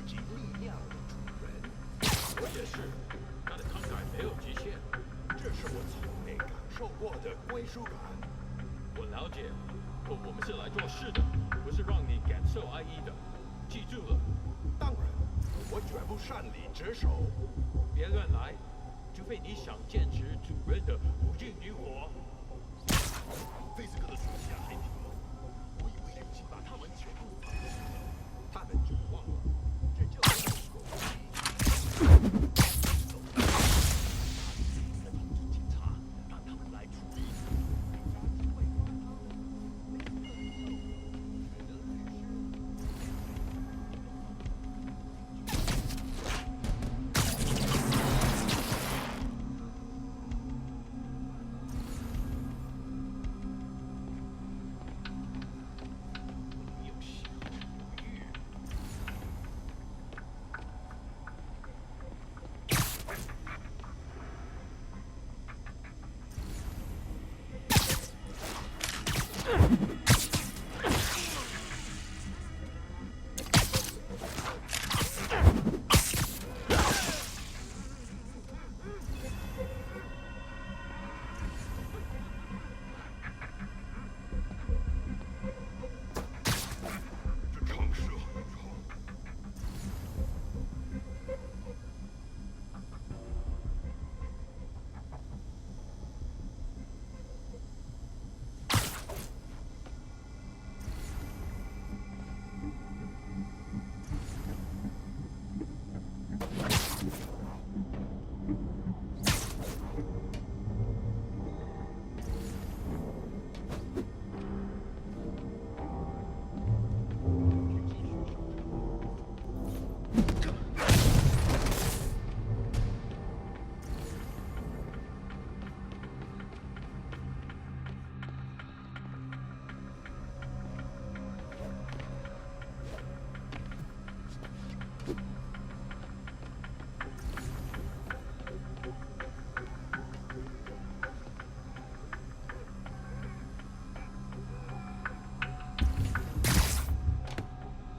及力量的主人。我也是，他的慷慨没有极限，这是我从没感受过的归属感。我了解，可我们是来做事的，不是让你感受安逸的。记住了。当然，我绝不擅离职守。别乱来，除非你想坚持主人的无尽于火。菲斯克的属下还挺猛，我以为已经把他们全部放弃了，他们就忘了，这就是手机。警察让他们来处理。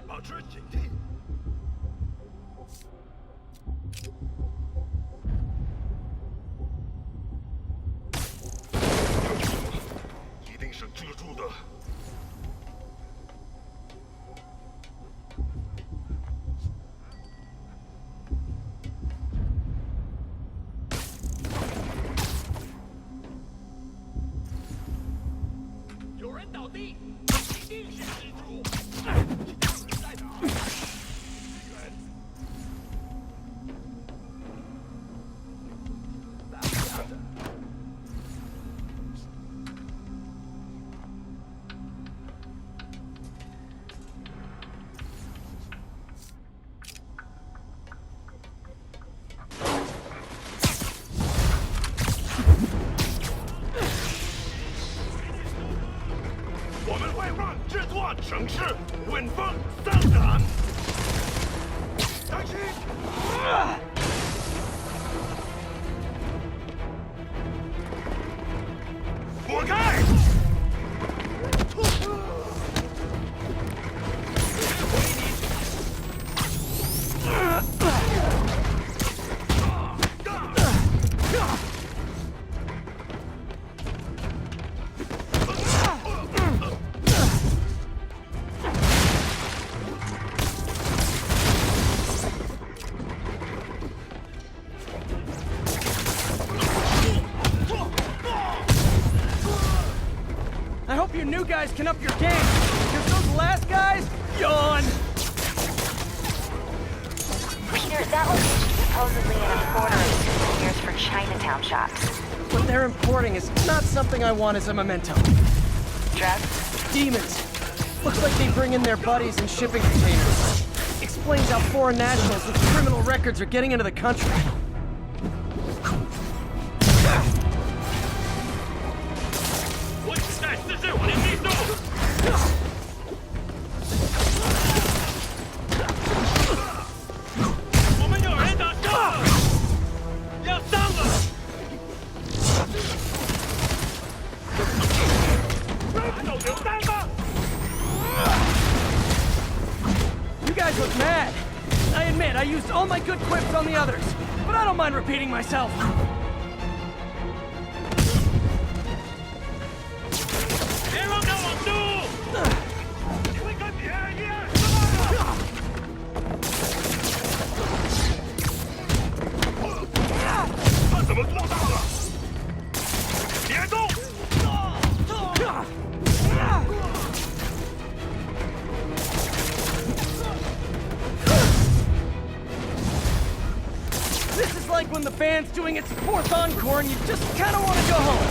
保持警惕。一定是蜘蛛的。有人倒地，一定是蜘蛛。在哪？远。打架的。我们会让这座城市闻风丧胆。当心！躲开！I hope you new guys can up your game, because those last guys, yawn! Peter, that location supposedly an importer of souvenirs for Chinatown shops. What they're importing is not something I want as a memento. Drugs? Demons. Looks like they bring in their buddies in shipping containers. Explains how foreign nationals with criminal records are getting into the country. You guys look mad. I admit, I used all my good quips on the others, but I don't mind repeating myself. 别让他往住！你会跟别人一样他怎么做到的？别动！ This is like when the band's doing its 4th encore and you just kind of want to go home.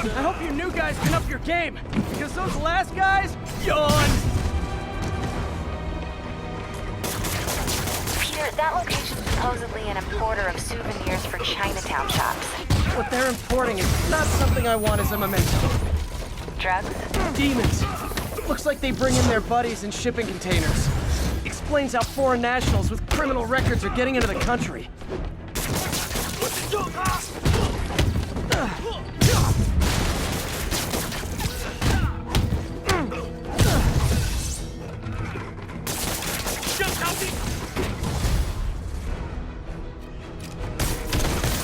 I hope you new guys can up your game, because those last guys, yawn! Peter, that location's supposedly an importer of souvenirs for Chinatown shops. What they're importing is not something I want as a memento. Drugs? Demons. Looks like they bring in their buddies in shipping containers. Explains how foreign nationals with criminal records are getting into the country.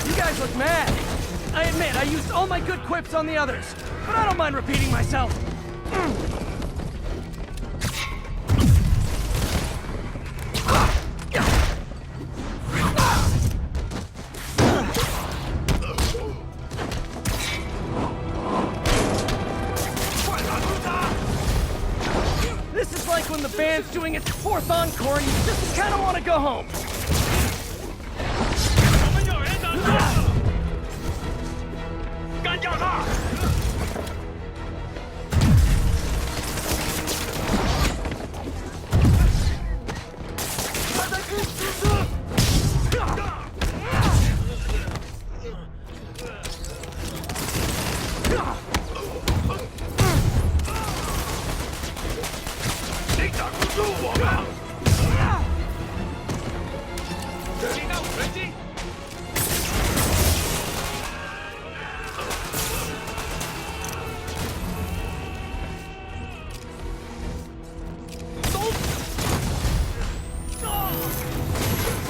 You guys look mad. I admit, I used all my good quips on the others, but I don't mind repeating myself. This is like when the band's doing its 4th encore and you just kind of want to go home. 挡不住我们！击到无人机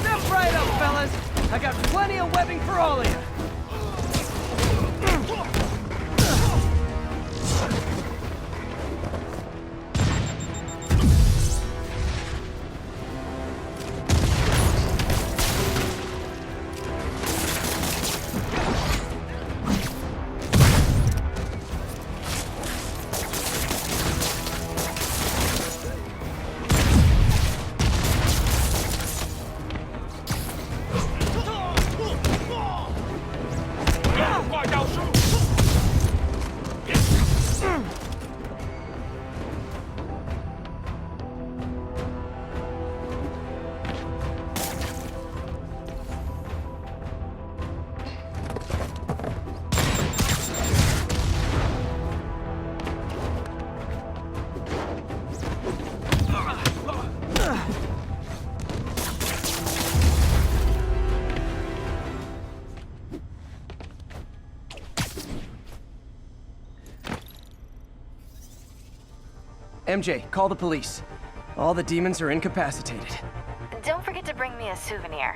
！Step right up, fellas. I got plenty of webbing for all of you. MJ, call the police. All the demons are incapacitated. Don't forget to bring me a souvenir.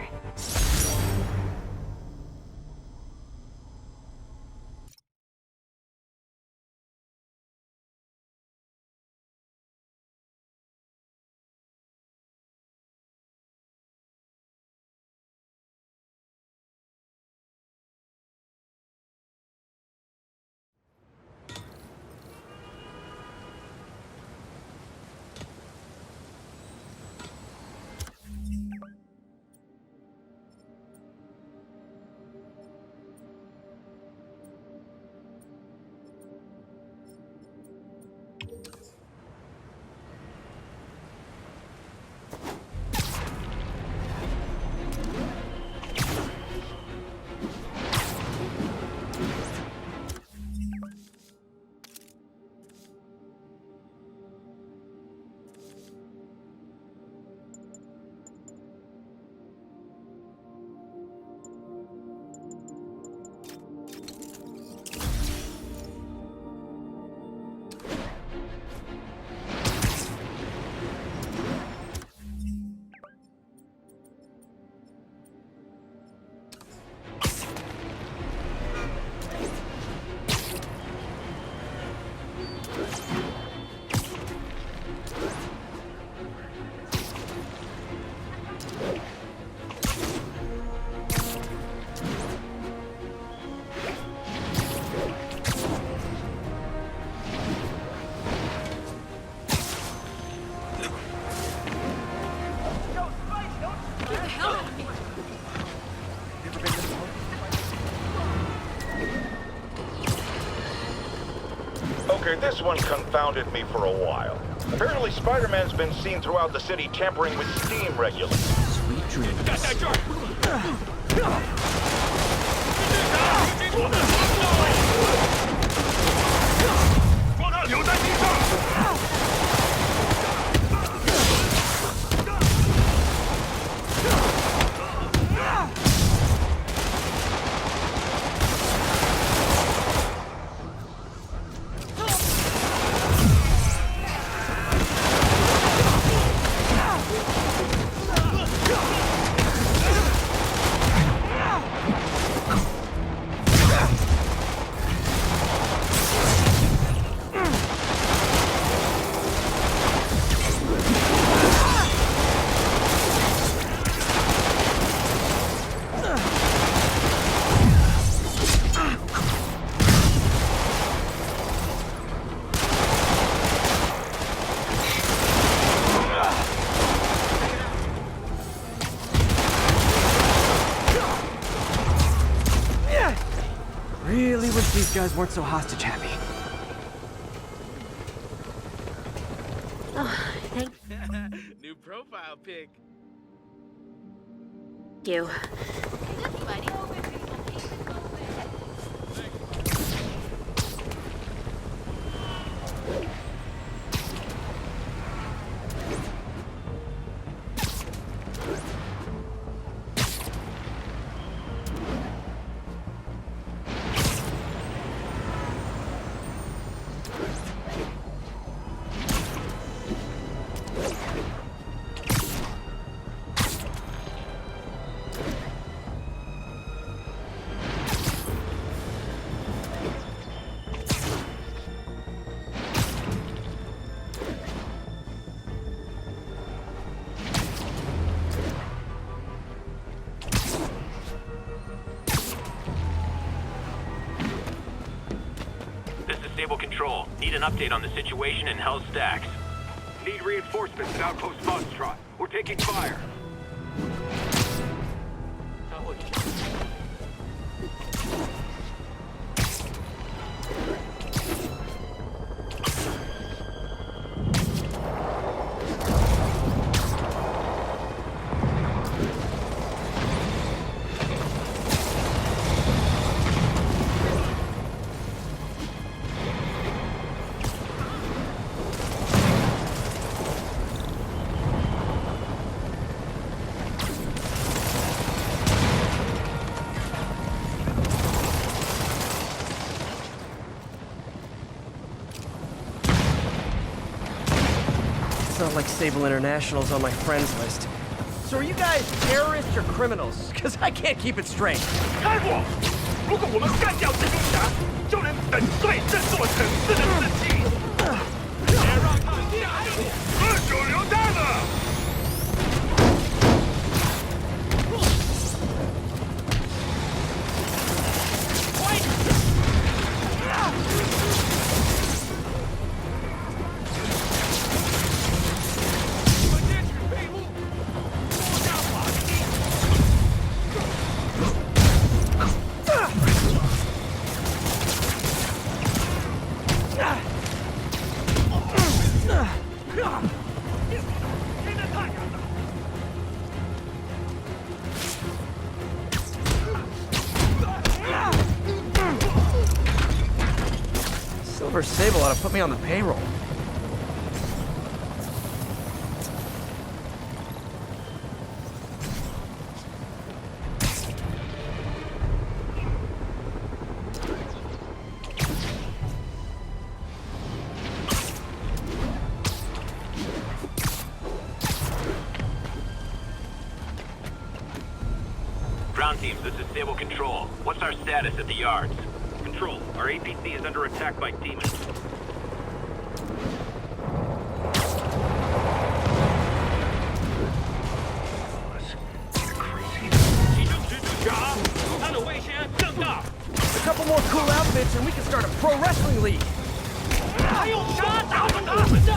Okay, this one confounded me for a while. Apparently Spider-Man's been seen throughout the city tampering with steam regularly. Sweet dreams. 站在这儿！装他留在地上！ Really wish these guys weren't so hostage happy. Oh, thank New profile pic. you. Need an update on the situation in Hell's Stacks. Need reinforcements at Outpost Foxtrot. We're taking fire. 他会 It's not like Sable International's on my friends list. So are you guys terrorists or criminals? Because I can't keep it straight. 开火！如果我们干掉蜘蛛侠，就能粉碎这座城市的士气。别让他们下去！喝酒榴弹了！ Silver Sable ought to put me on the payroll. Ground teams, this is Sable Control. What's our status at the yards? Control, our APC is under attack by demons. A couple more cool outfits and we can start a pro wrestling league. 还有啥打不他们的？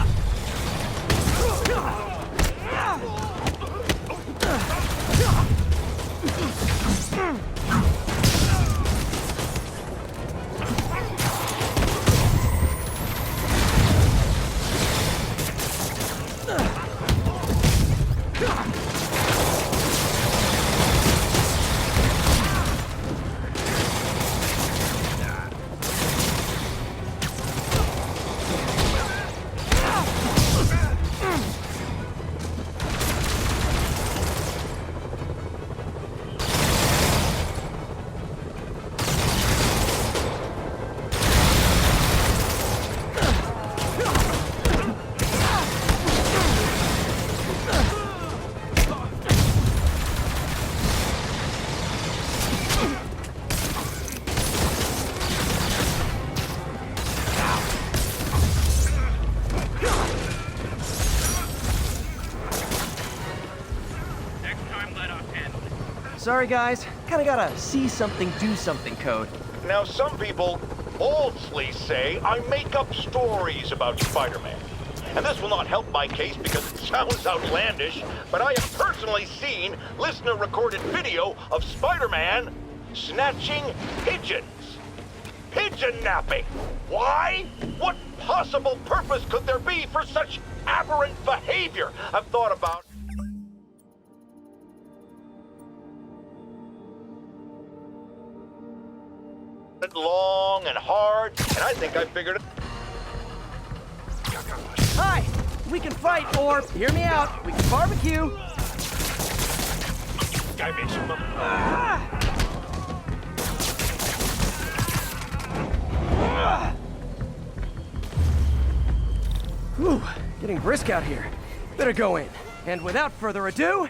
Sorry guys, kinda gotta see something, do something code. Now, some people falsely say I make up stories about Spider-Man. And this will not help my case because it sounds outlandish, but I have personally seen listener-recorded video of Spider-Man snatching pigeons. Pigeon napping. Why? What possible purpose could there be for such aberrant behavior? I've thought about it long and hard, and I think I figured it. Hi! We can fight, or, hear me out, we can barbecue! 改变什么？ Whew, getting brisk out here. Better go in. And without further ado...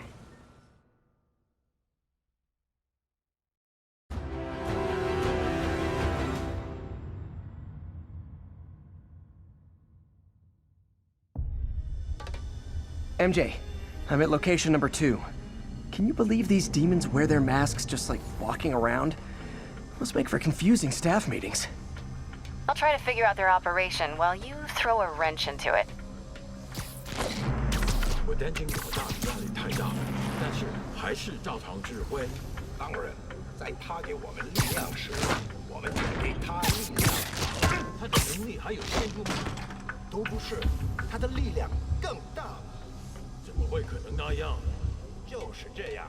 MJ, I'm at location number 2. Can you believe these demons wear their masks just like walking around? Must make for confusing staff meetings. I'll try to figure out their operation while you throw a wrench into it. 我担心老大压力太大，但是还是照常指挥。当然，在他给我们力量时，我们也给他力量。他的能力还有限度吗？都不是，他的力量更大了。怎么会可能那样？就是这样。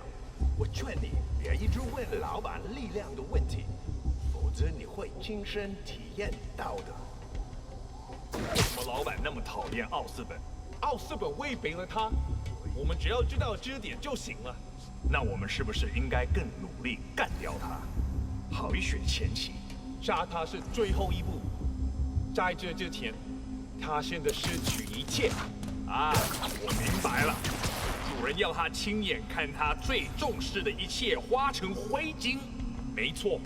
我劝你别一直问老板力量的问题，否则你会亲身体验到的。为什么老板那么讨厌奥斯本？奥斯本威胁了他，我们只要知道支点就行了。那我们是不是应该更努力干掉他？好一雪前行，杀他是最后一步。在这之前，他现在失去一切。啊，我明白了。主人要他亲眼看他最重视的一切化成灰烬。没错。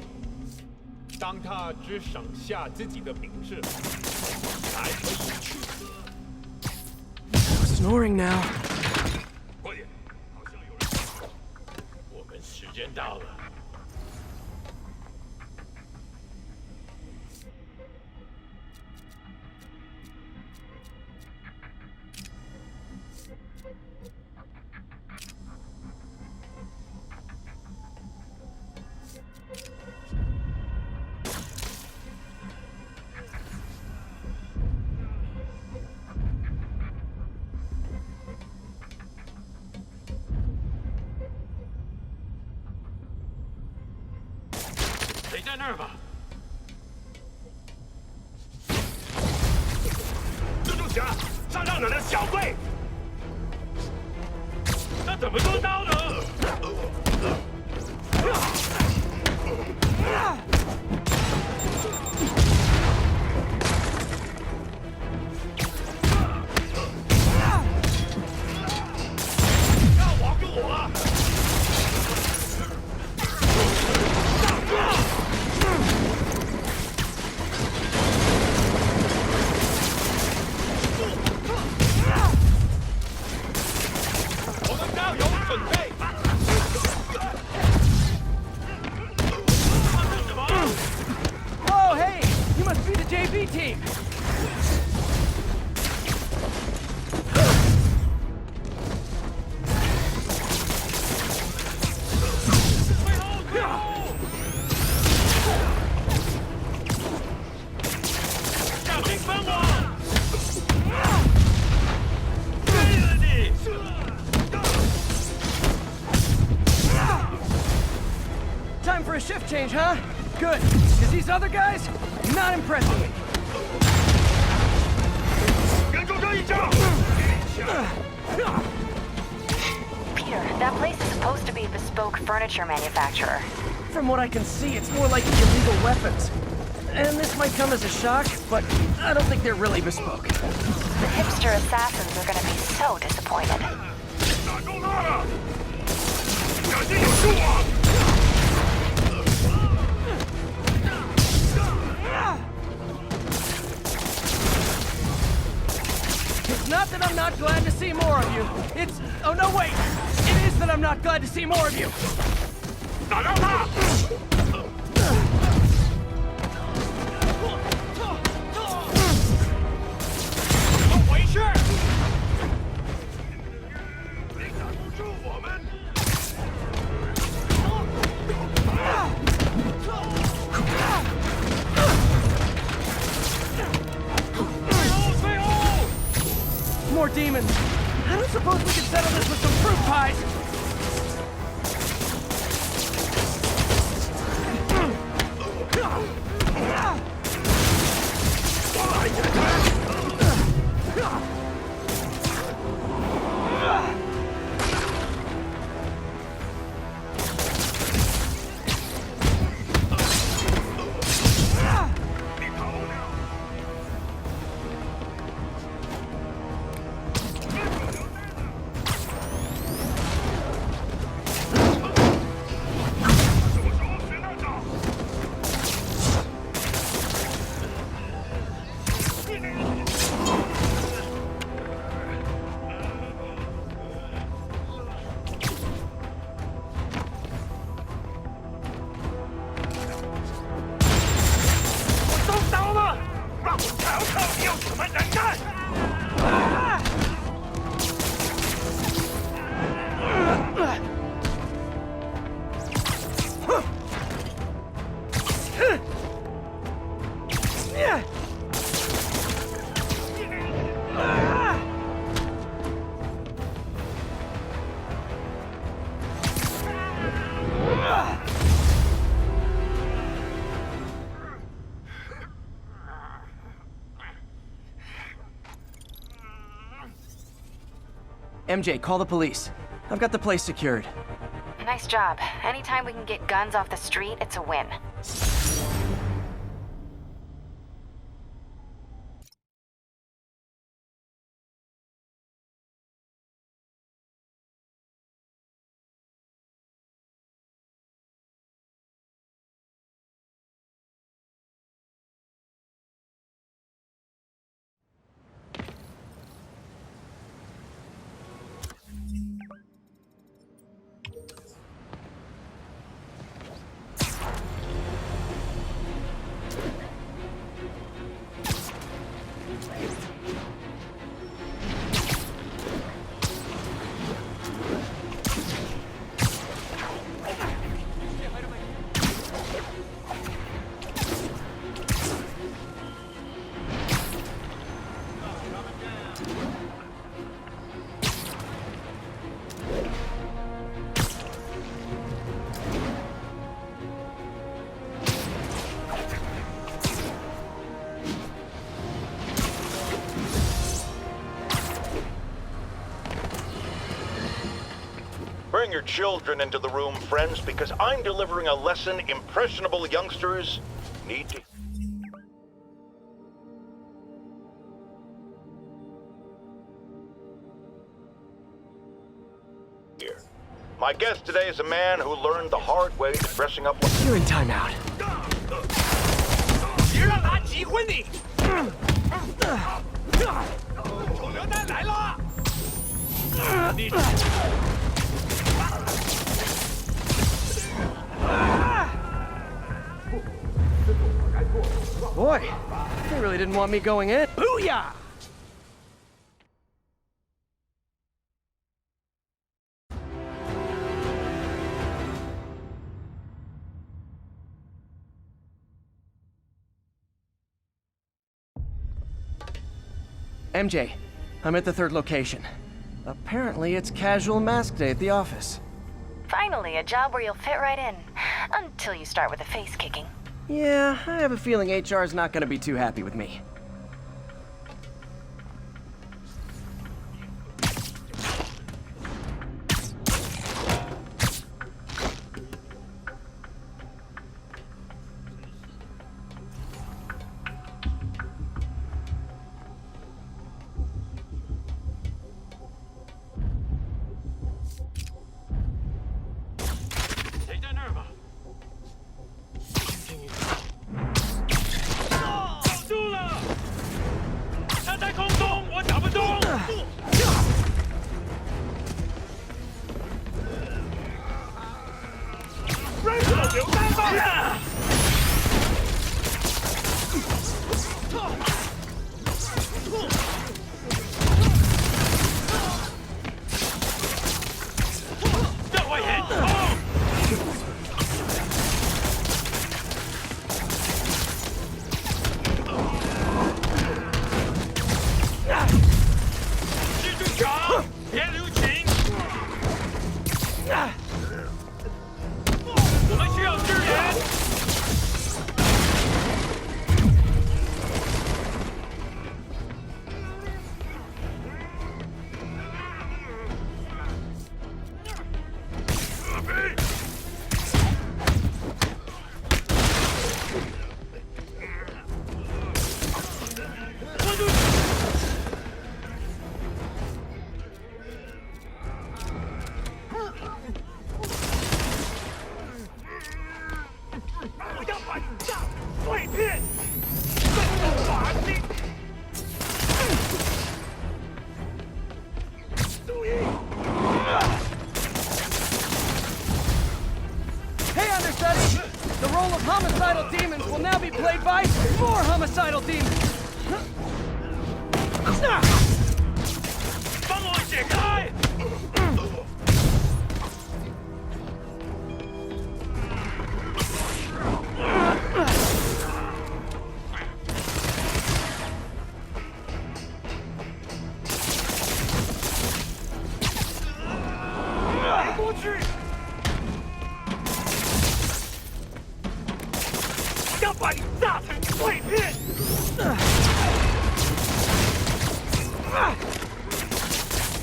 当他只剩下自己的名字，才可以去。Snoring now. 快点，好像有人。我们时间到了。谁在那儿吧？蜘蛛侠，上到哪的小队？那怎么做到的？要我跟我了。我们加油准备。发生什么？ Oh, hey! You must be the JV team! 小心分我！对了你！ Time for a shift change, huh? Good, because these other guys, not impressing me. 跟住这一招！ Peter, that place is supposed to be a bespoke furniture manufacturer. From what I can see, it's more like illegal weapons. And this might come as a shock, but I don't think they're really bespoke. The hipster assassins are gonna be so disappointed. 打中他了！小心有树啊！ It's not that I'm not glad to see more of you. It's... Oh, no, wait! It is that I'm not glad to see more of you. 打到他！ 怎么回事？你挡不住我们！ More demons. I don't suppose we can settle this with some fruit pies. MJ, call the police. I've got the place secured. Nice job. Anytime we can get guns off the street, it's a win. Bring your children into the room, friends, because I'm delivering a lesson impressionable youngsters need to... hear. My guest today is a man who learned the hard way that dressing up like... You're in timeout. 别让他击昏你！手榴弹来了！你。 Boy, they really didn't want me going in. Booyah! MJ, I'm at the third location. Apparently, it's casual mask day at the office. Finally, a job where you'll fit right in. Until you start with the face kicking. Yeah, I have a feeling HR's not gonna be too happy with me. Homicidal demons will now be played by more homicidal demons! 帮我解开！ 过去！要把你炸成碎片！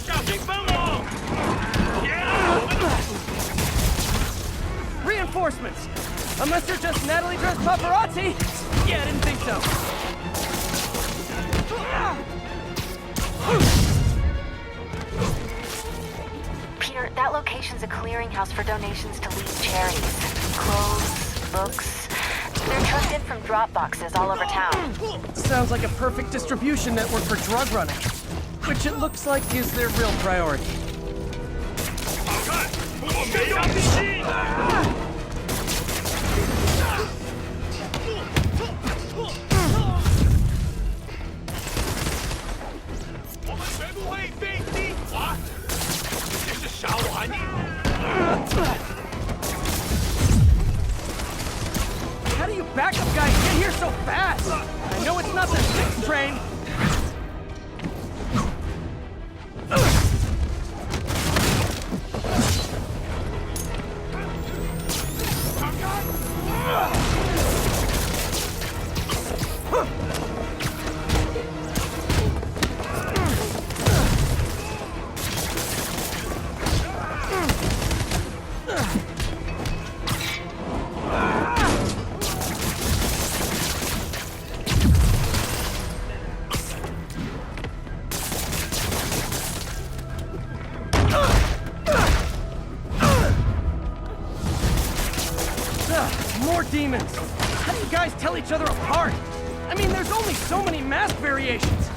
小心分我！ reinforcements. Unless they're just Natalie dressed paparazzi. Yeah, I didn't think so. Peter, that location's a clearinghouse for donations to Lee's charities. Clothes, books. They're trucked in from drop boxes all over town. Sounds like a perfect distribution network for drug running. Which it looks like is their real priority. 我没有力气。我们全部会被击垮。这是啥玩意？ How do you backup guys get here so fast? I know it's not the 6th train. More demons! How do you guys tell each other apart? I mean, there's only so many mask variations!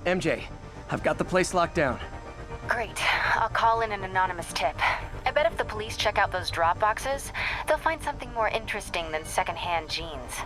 MJ, I've got the place locked down. Great. I'll call in an anonymous tip. I bet if the police check out those drop boxes, they'll find something more interesting than secondhand jeans.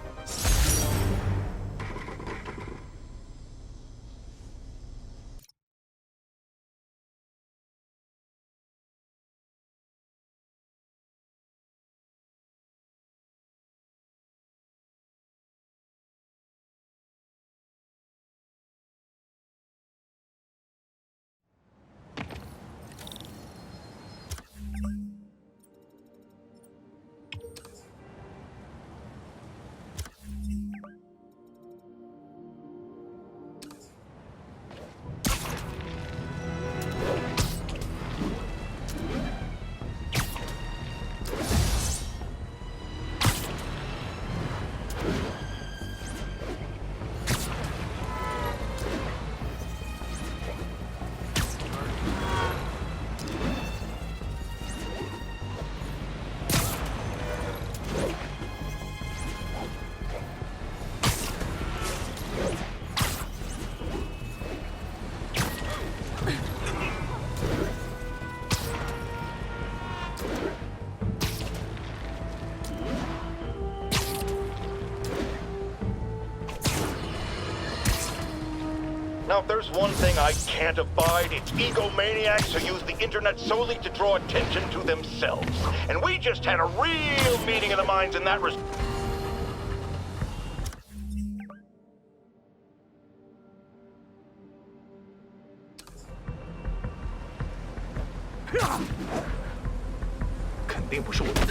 Now, if there's one thing I can't abide, it's egomaniacs who use the internet solely to draw attention to themselves. And we just had a real meeting of the minds in that respect.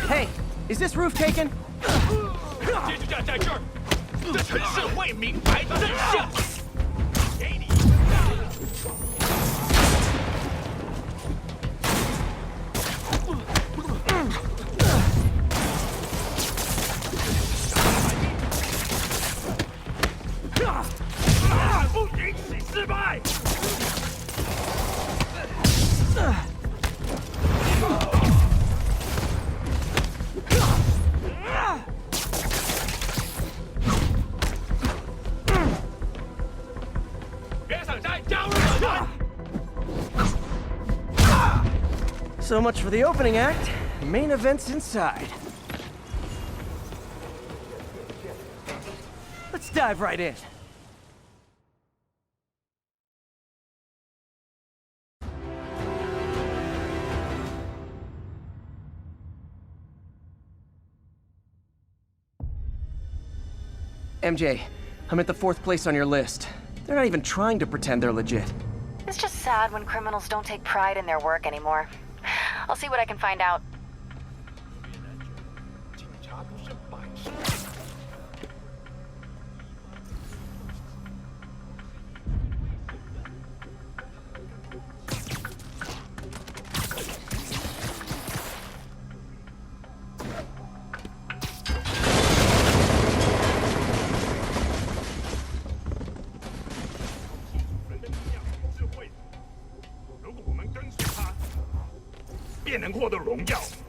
Hey, is this roof taken? 接着站在这儿，这城市会明白真相。给你。So much for the opening act. Main event's inside. Let's dive right in. MJ, I'm at the 4th place on your list. They're not even trying to pretend they're legit. It's just sad when criminals don't take pride in their work anymore. I'll see what I can find out.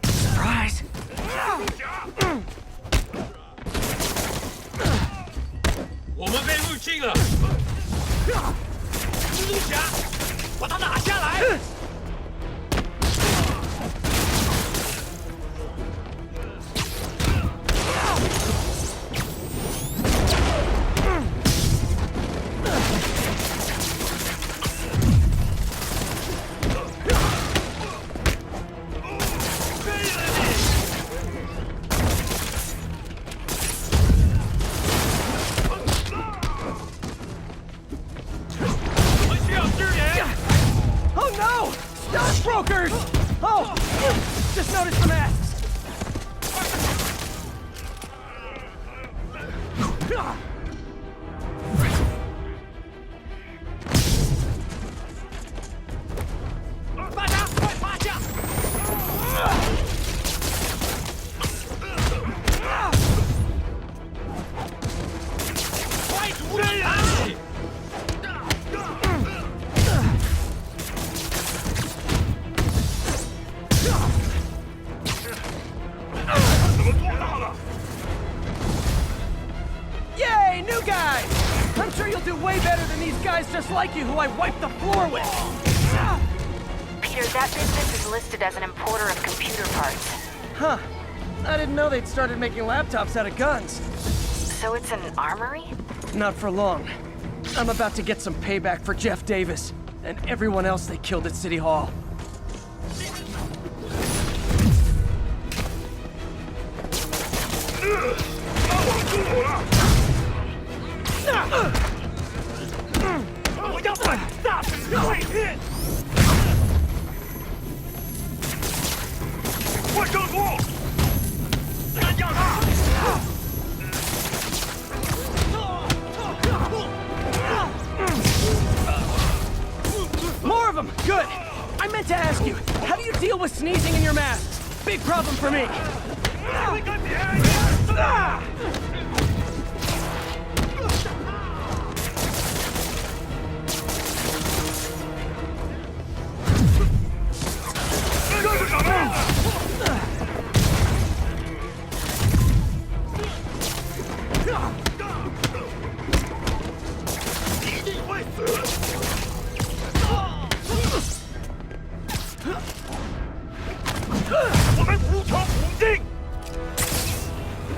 Surprise! 我们被入侵了！蜘蛛侠，把它拿下来！ Brokers! Oh! Just noticed the masks! Yay, new guys! I'm sure you'll do way better than these guys just like you who I wiped the floor with! Peter, that business is listed as an importer of computer parts. Huh. I didn't know they'd started making laptops out of guns. So it's an armory? Not for long. I'm about to get some payback for Jeff Davis and everyone else they killed at City Hall. More of them! Good! I meant to ask you, how do you deal with sneezing in your masks? Big problem for me!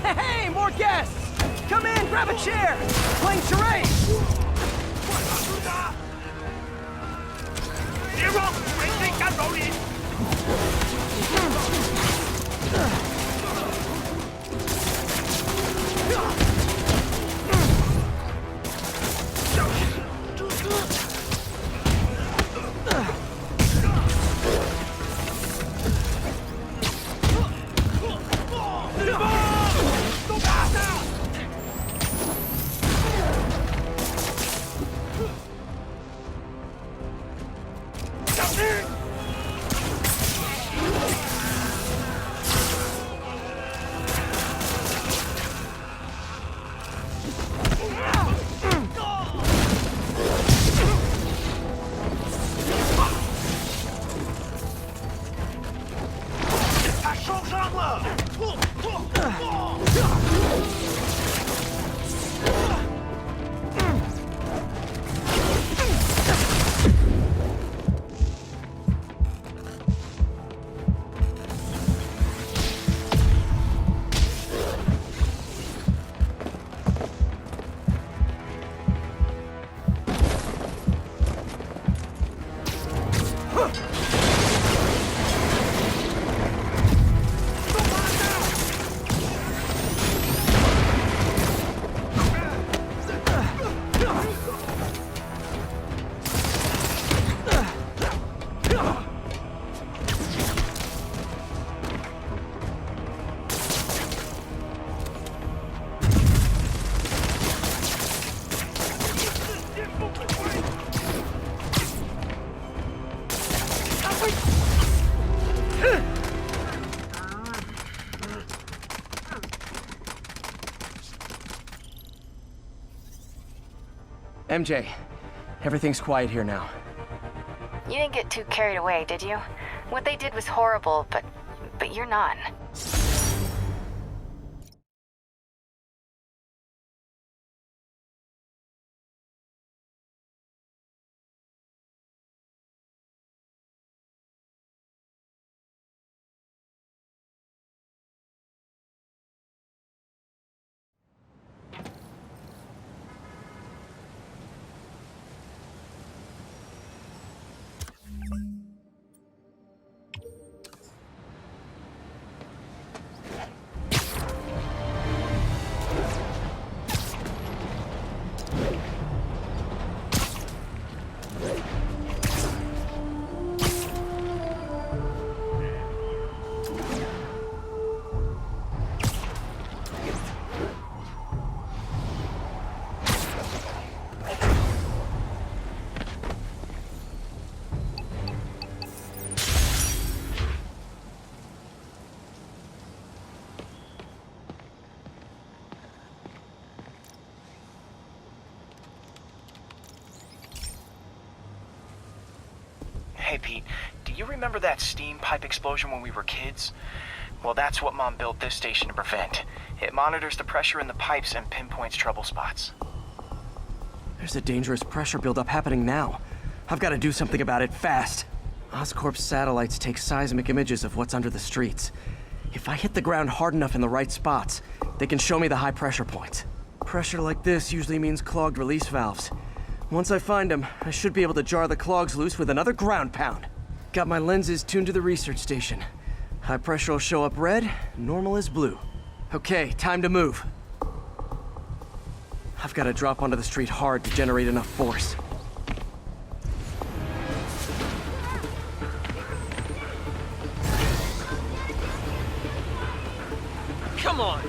Hey, more guests! Come in, grab a chair! Playing charades! 别让危险干扰你！ MJ, everything's quiet here now. You didn't get too carried away, did you? What they did was horrible, but you're not. Hey Pete, do you remember that steam pipe explosion when we were kids? Well, that's what Mom built this station to prevent. It monitors the pressure in the pipes and pinpoints trouble spots. There's a dangerous pressure buildup happening now. I've got to do something about it fast. Oscorp's satellites take seismic images of what's under the streets. If I hit the ground hard enough in the right spots, they can show me the high pressure points. Pressure like this usually means clogged release valves. Once I find them, I should be able to jar the clogs loose with another ground pound. Got my lenses tuned to the research station. High pressure will show up red, normal is blue. Okay, time to move. I've got to drop onto the street hard to generate enough force. Come on!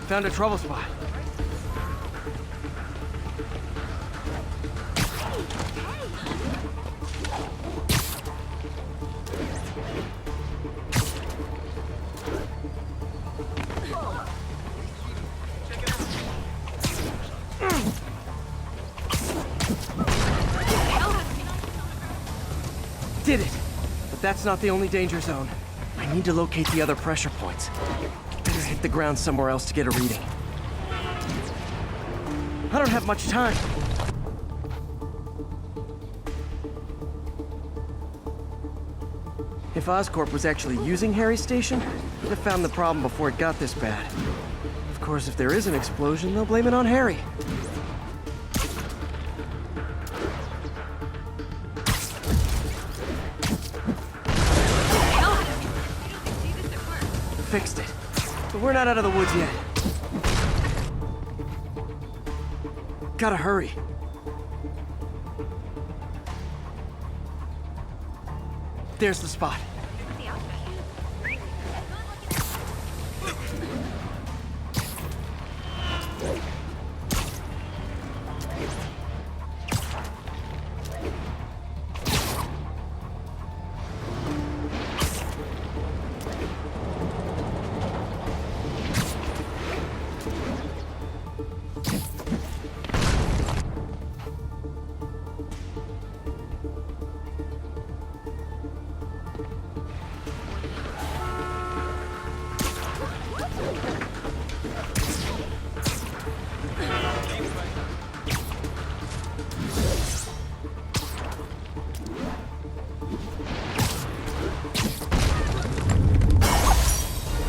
Found a trouble spot. Did it! But that's not the only danger zone. I need to locate the other pressure points. Better hit the ground somewhere else to get a reading. I don't have much time. If Oscorp was actually using Harry's station, they'd have found the problem before it got this bad. Of course, if there is an explosion, they'll blame it on Harry. Fixed it. But we're not out of the woods yet. Gotta hurry. There's the spot.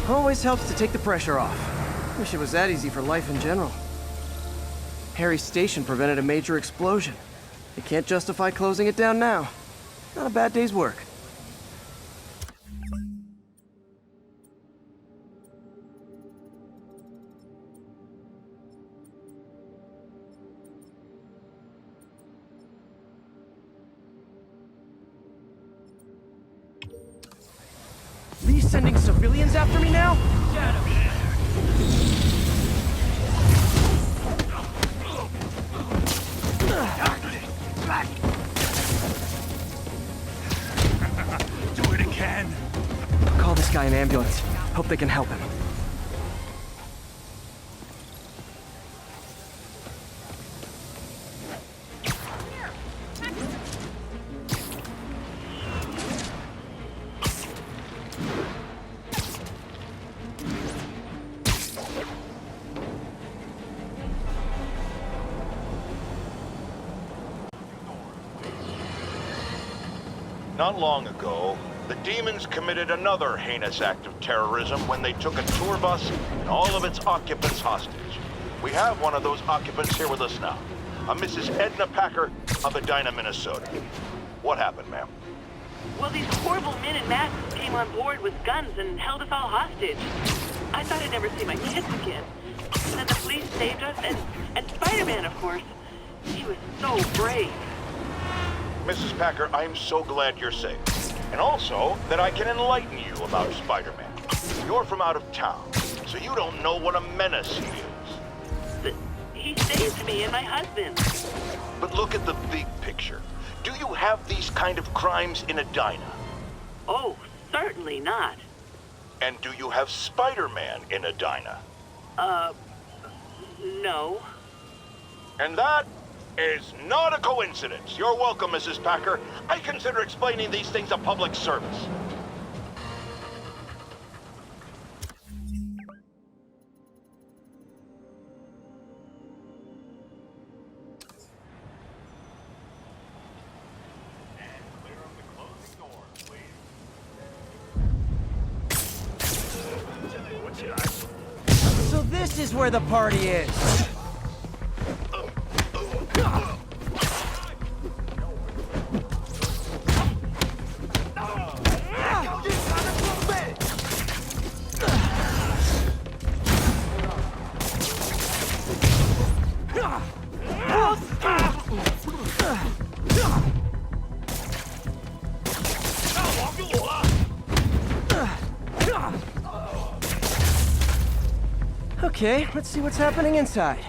Always helps to take the pressure off. Wish it was that easy for life in general. Harry's station prevented a major explosion. They can't justify closing it down now. Not a bad day's work. Lee's sending civilians after me now? Do it again. I'll call this guy an ambulance. Hope they can help him. Not long ago, the demons committed another heinous act of terrorism when they took a tour bus and all of its occupants hostage. We have one of those occupants here with us now, a Mrs. Edna Packer of Edina, Minnesota. What happened, ma'am? Well, these horrible men in masks came on board with guns and held us all hostage. I thought I'd never see my kids again. And then the police saved us, and Spider-Man, of course. He was so brave. Mrs. Packer, I'm so glad you're safe. And also that I can enlighten you about Spider-Man. You're from out of town, so you don't know what a menace he is. But he saved me and my husband. But look at the big picture. Do you have these kind of crimes in Edina? Oh, certainly not. And do you have Spider-Man in Edina? No. And that is not a coincidence. You're welcome, Mrs. Packer. I consider explaining these things a public service. So this is where the party is. Okay, let's see what's happening inside.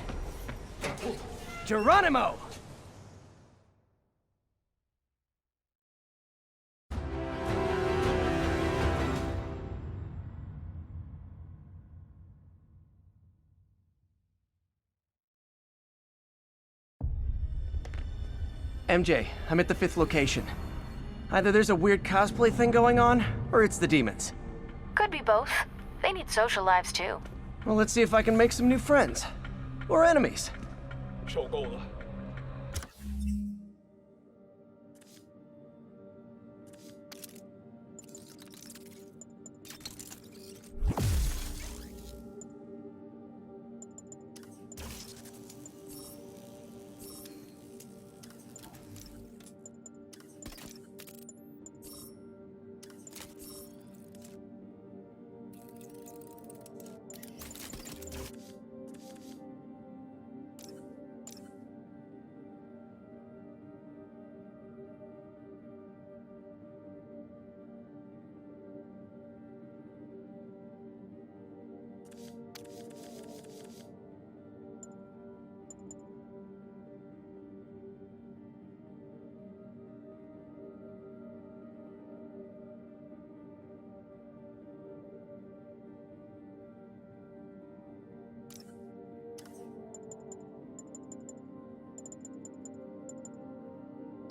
Geronimo! MJ, I'm at the 5th location. Either there's a weird cosplay thing going on, or it's the demons. Could be both. They need social lives too. Well, let's see if I can make some new friends. Or enemies. 受够了。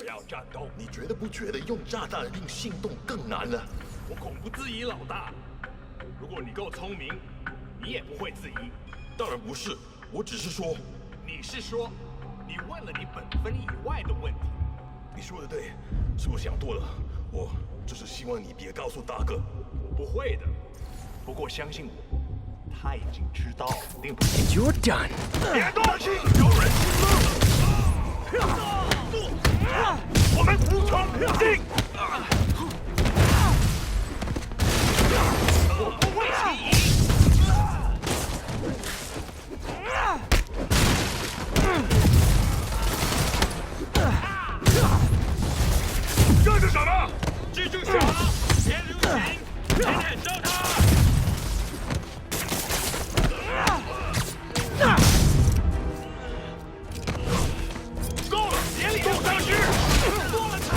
要战斗，你觉得不觉得用炸弹令心动更难了？我恐不质疑老大。如果你够聪明，你也不会质疑。当然不是，我只是说，你是说，你问了你本分以外的问题。你说的对，是我想多了。我只是希望你别告诉大哥。不会的，不过相信我，他已经知道，肯定不会。 You're done. 别动！有人进入！我们服从命令。我不会起疑。这是什么？记住小，别留情，别忍受他。 够了，别理我上去！多了他。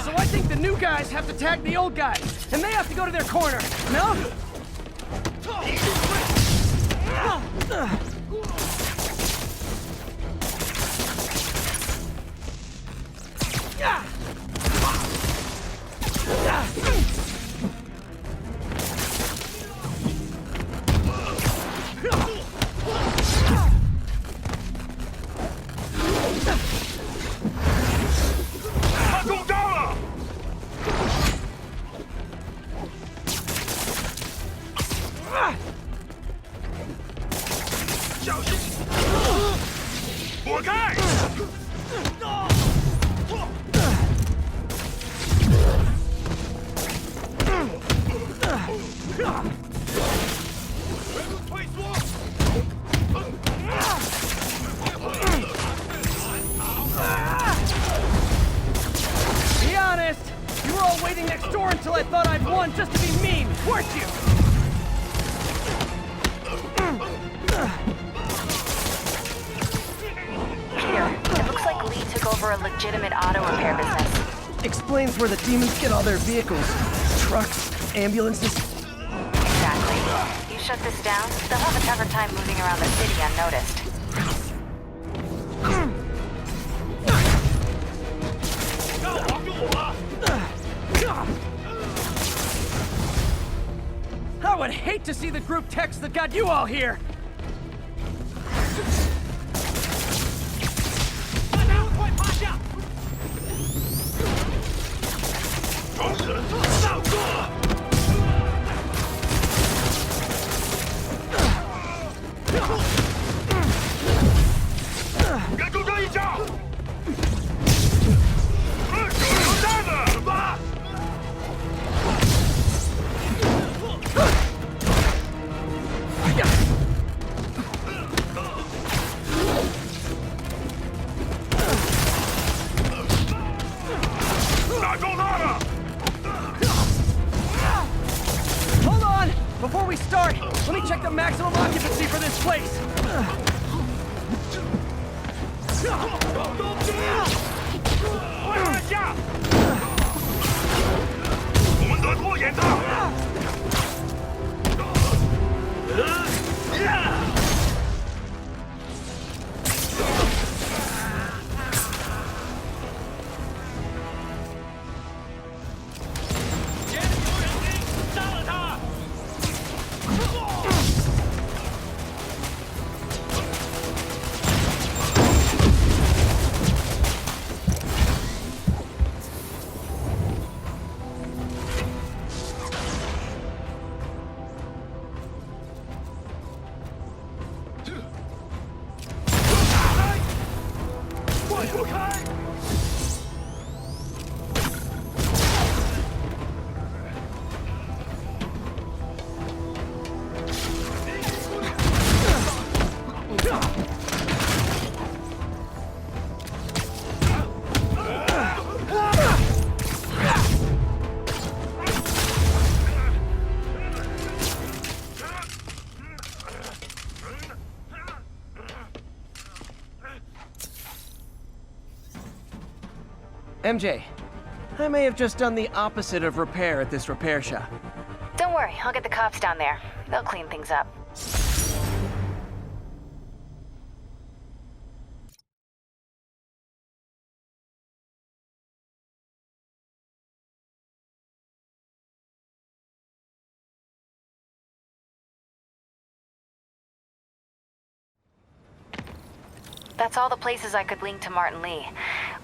So I think the new guys have to tag the old guys, and they have to go to their corner. No? Be honest, you were all waiting next door until I thought I'd won just to be mean, weren't you? Peter, it looks like Lee took over a legitimate auto repair business. Explains where the demons get all their vehicles. Trucks, ambulances. Exactly. You shut this down, they'll have a tougher time moving around the city unnoticed. I would hate to see the group text that got you all here. Hold on! Before we start, let me check the maximum occupancy for this place. 我们得拖延他。前有人精，杀了他！ 快躲开！ MJ, I may have just done the opposite of repair at this repair shop. Don't worry, I'll get the cops down there. They'll clean things up. That's all the places I could link to Martin Lee.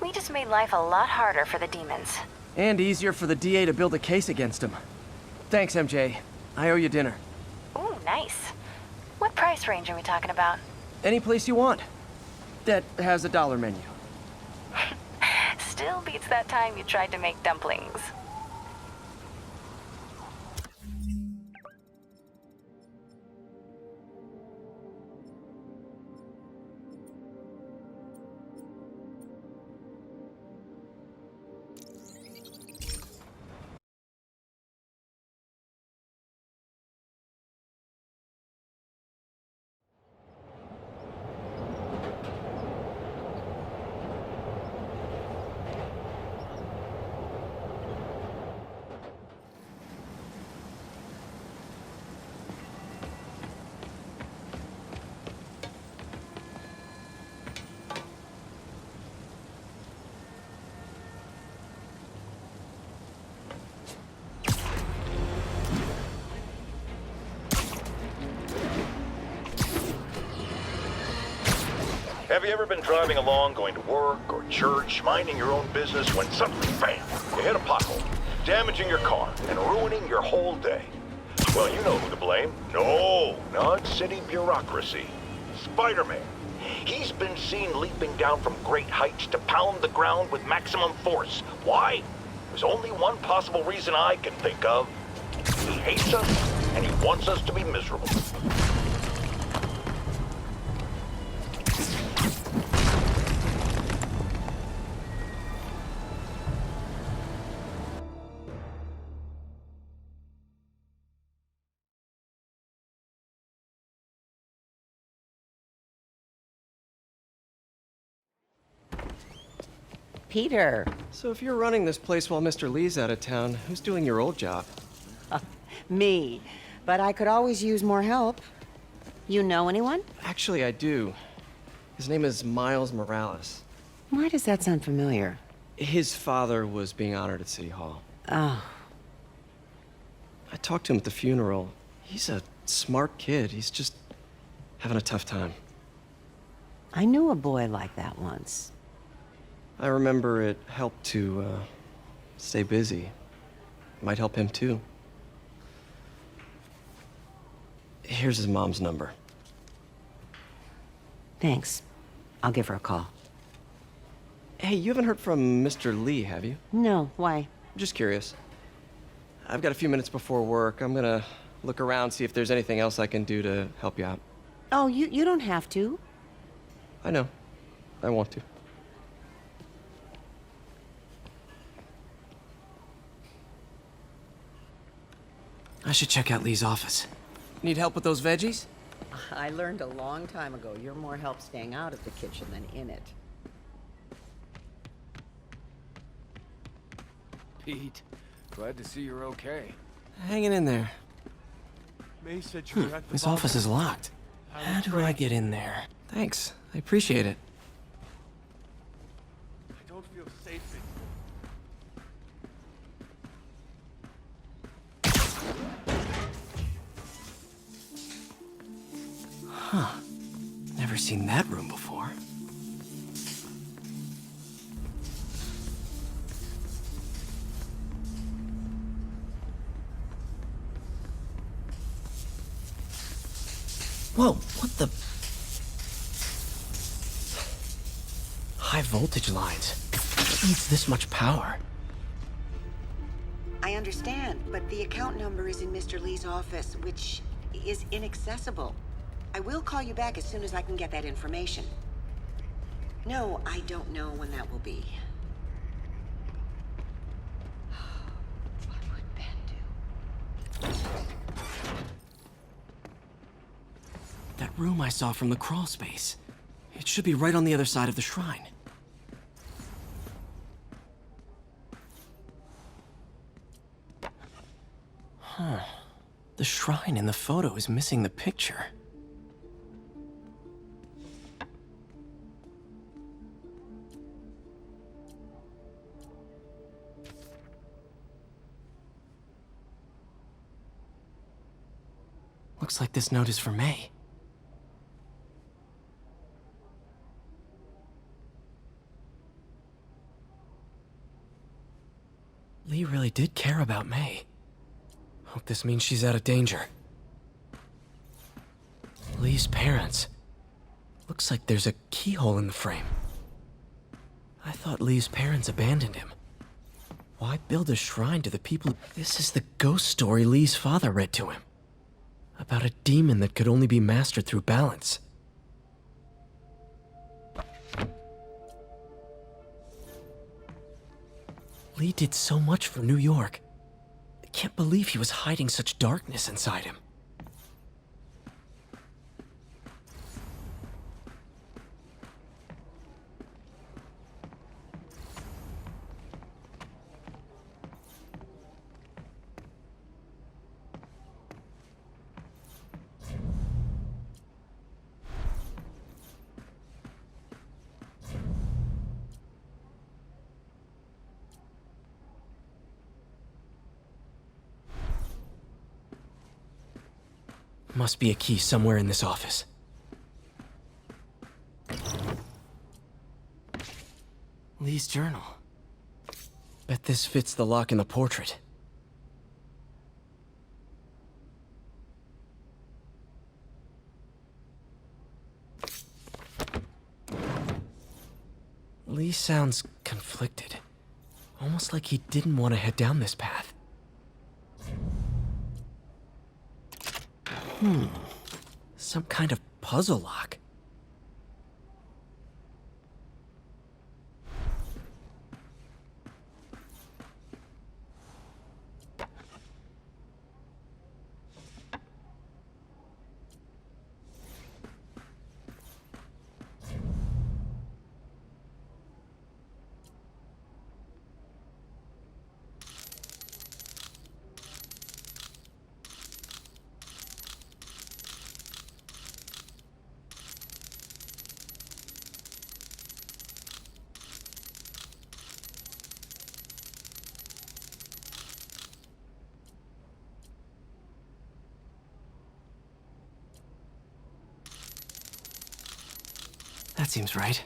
We just made life a lot harder for the demons. And easier for the DA to build a case against him. Thanks, MJ. I owe you dinner. Ooh, nice. What price range are we talking about? Any place you want. That has a dollar menu. Still beats that time you tried to make dumplings. Have you ever been driving along, going to work or church, minding your own business, when suddenly, bam, you hit a pothole, damaging your car and ruining your whole day? Well, you know who to blame. No, not city bureaucracy. Spider-Man. He's been seen leaping down from great heights to pound the ground with maximum force. Why? There's only one possible reason I can think of. He hates us, and he wants us to be miserable. Peter. So if you're running this place while Mr. Lee's out of town, who's doing your old job? Me. But I could always use more help. You know anyone? Actually, I do. His name is Miles Morales. Why does that sound familiar? His father was being honored at City Hall. Oh. I talked to him at the funeral. He's a smart kid. He's just having a tough time. I knew a boy like that once. I remember it helped to stay busy. Might help him too. Here's his mom's number. Thanks. I'll give her a call. Hey, you haven't heard from Mr. Lee, have you? No, why? Just curious. I've got a few minutes before work. I'm gonna look around, see if there's anything else I can do to help you out. Oh, you don't have to. I know. I want to. I should check out Lee's office. Need help with those veggies? I learned a long time ago you're more help staying out of the kitchen than in it. Pete, glad to see you're okay. Hanging in there. May said you were at the This bottom. office is locked. How do I get in there? Thanks. I appreciate it. I don't feel safe in Huh. Never seen that room before. Whoa, what the? High voltage lines. What needs this much power? I understand, but the account number is in Mr. Lee's office, which is inaccessible. I will call you back as soon as I can get that information. No, I don't know when that will be. What would Ben do? That room I saw from the crawl space. It should be right on the other side of the shrine. Huh. The shrine in the photo is missing the picture. Looks like this note is for May. Lee really did care about May. Hope this means she's out of danger. Lee's parents. Looks like there's a keyhole in the frame. I thought Lee's parents abandoned him. Why build a shrine to the people? This is the ghost story Lee's father read to him. About a demon that could only be mastered through balance. Lee did so much for New York. I can't believe he was hiding such darkness inside him. Must be a key somewhere in this office. Lee's journal. Bet this fits the lock in the portrait. Lee sounds conflicted. Almost like he didn't want to head down this path. Some kind of puzzle lock. That seems right.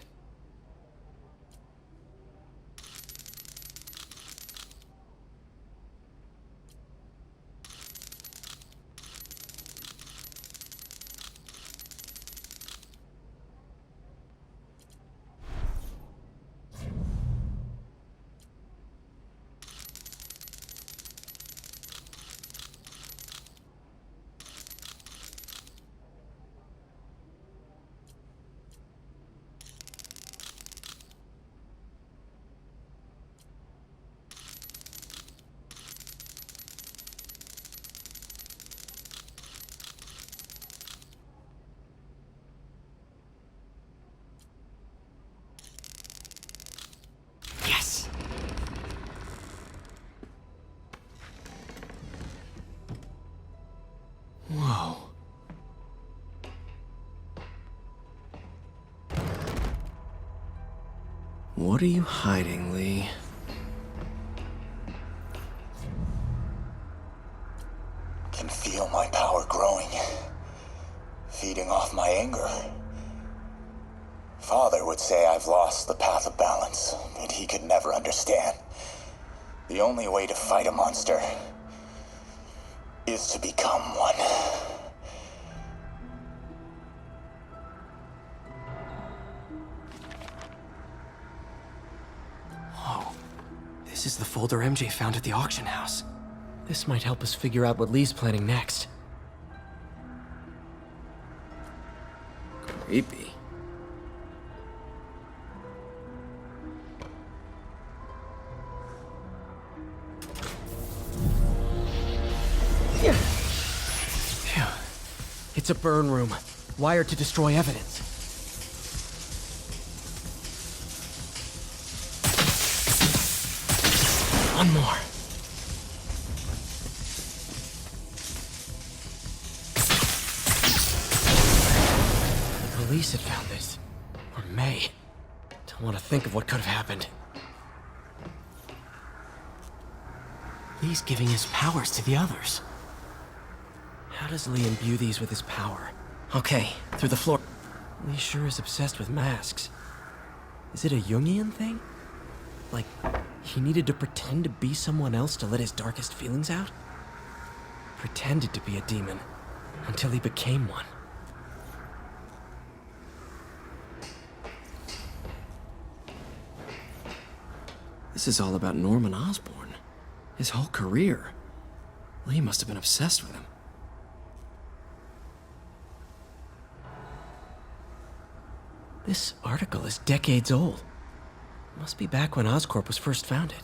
Whoa. What are you hiding, Lee? Can feel my power growing, feeding off my anger. Father would say I've lost the path of balance, but he could never understand. The only way to fight a monster is to become one. Whoa. This is the folder MJ found at the auction house. This might help us figure out what Lee's planning next. Creepy. Phew. It's a burn room, wired to destroy evidence. One more. The police had found this. Or May. Don't want to think of what could have happened. Lee's giving his powers to the others. How does Lee imbue these with his power? Okay, through the floor. Lee sure is obsessed with masks. Is it a Jungian thing? Like, He needed to pretend to be someone else to let his darkest feelings out? Pretended to be a demon until he became one. This is all about Norman Osborn. His whole career. Lee must have been obsessed with him. This article is decades old. Must be back when Oscorp was first founded.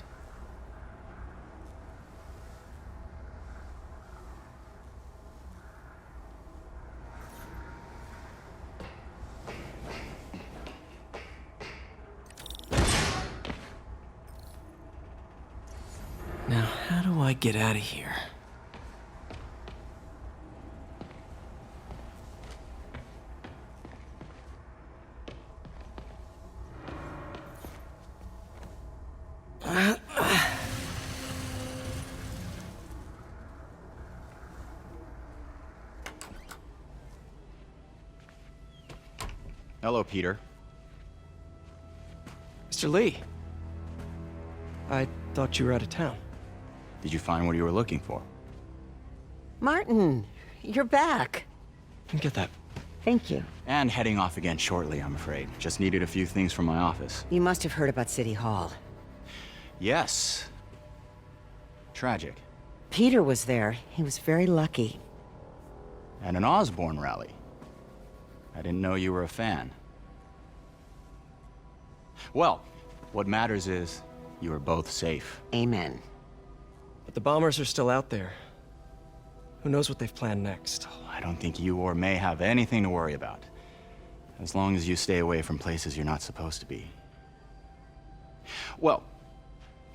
Now, how do I get out of here? Hello, Peter. Mr. Lee. I thought you were out of town. Did you find what you were looking for? Martin, you're back. Get that. Thank you. And heading off again shortly, I'm afraid. Just needed a few things from my office. You must have heard about City Hall. Yes. Tragic. Peter was there. He was very lucky. At an Osborn rally. I didn't know you were a fan. Well, what matters is you are both safe. Amen. But the bombers are still out there. Who knows what they've planned next? I don't think you or May have anything to worry about. As long as you stay away from places you're not supposed to be. Well,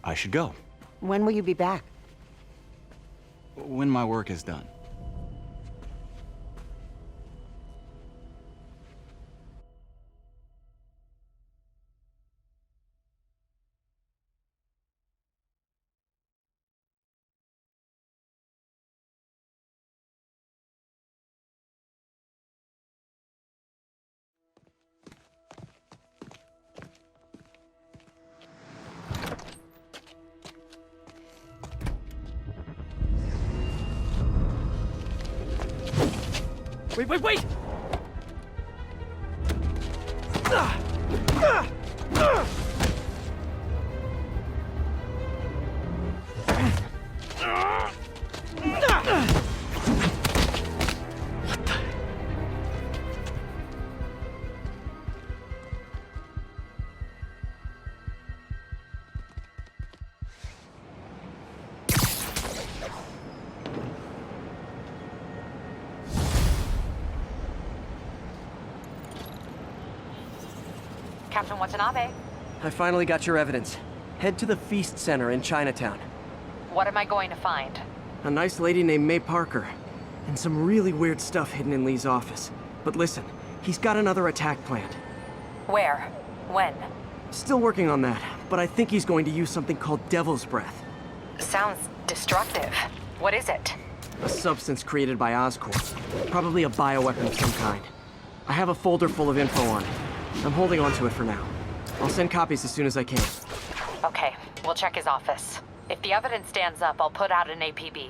I should go. When will you be back? When my work is done. Wait! Captain Watanabe, I finally got your evidence. Head to the F.E.A.S.T Center in Chinatown. what am I going to find? A nice lady named May Parker. And some really weird stuff hidden in Lee's office. But listen, he's got another attack planned. Where? When? Still working on that, but I think he's going to use something called Devil's Breath. Sounds destructive. What is it? A substance created by Oscorp. Probably a bioweapon of some kind. I have a folder full of info on it. I'm holding on to it for now. I'll send copies as soon as I can. Okay, we'll check his office. If the evidence stands up, I'll put out an APB.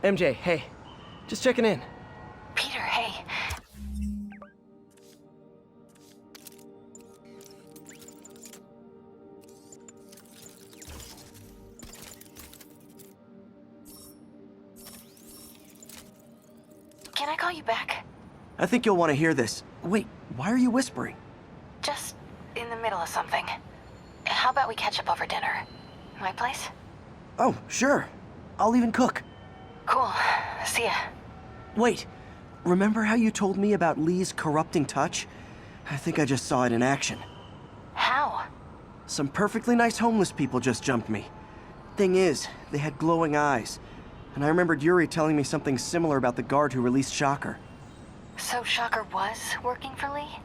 MJ, hey. Just checking in. Peter, hey. Can I call you back? I think you'll want to hear this. Wait, why are you whispering? Just in the middle of something. How about we catch up over dinner? My place? Oh, sure. I'll even cook. Cool. See ya. Wait, remember how you told me about Lee's corrupting touch? I think I just saw it in action. How? Some perfectly nice homeless people just jumped me. Thing is, they had glowing eyes. And I remembered Yuri telling me something similar about the guard who released Shocker. So Shocker was working for Lee?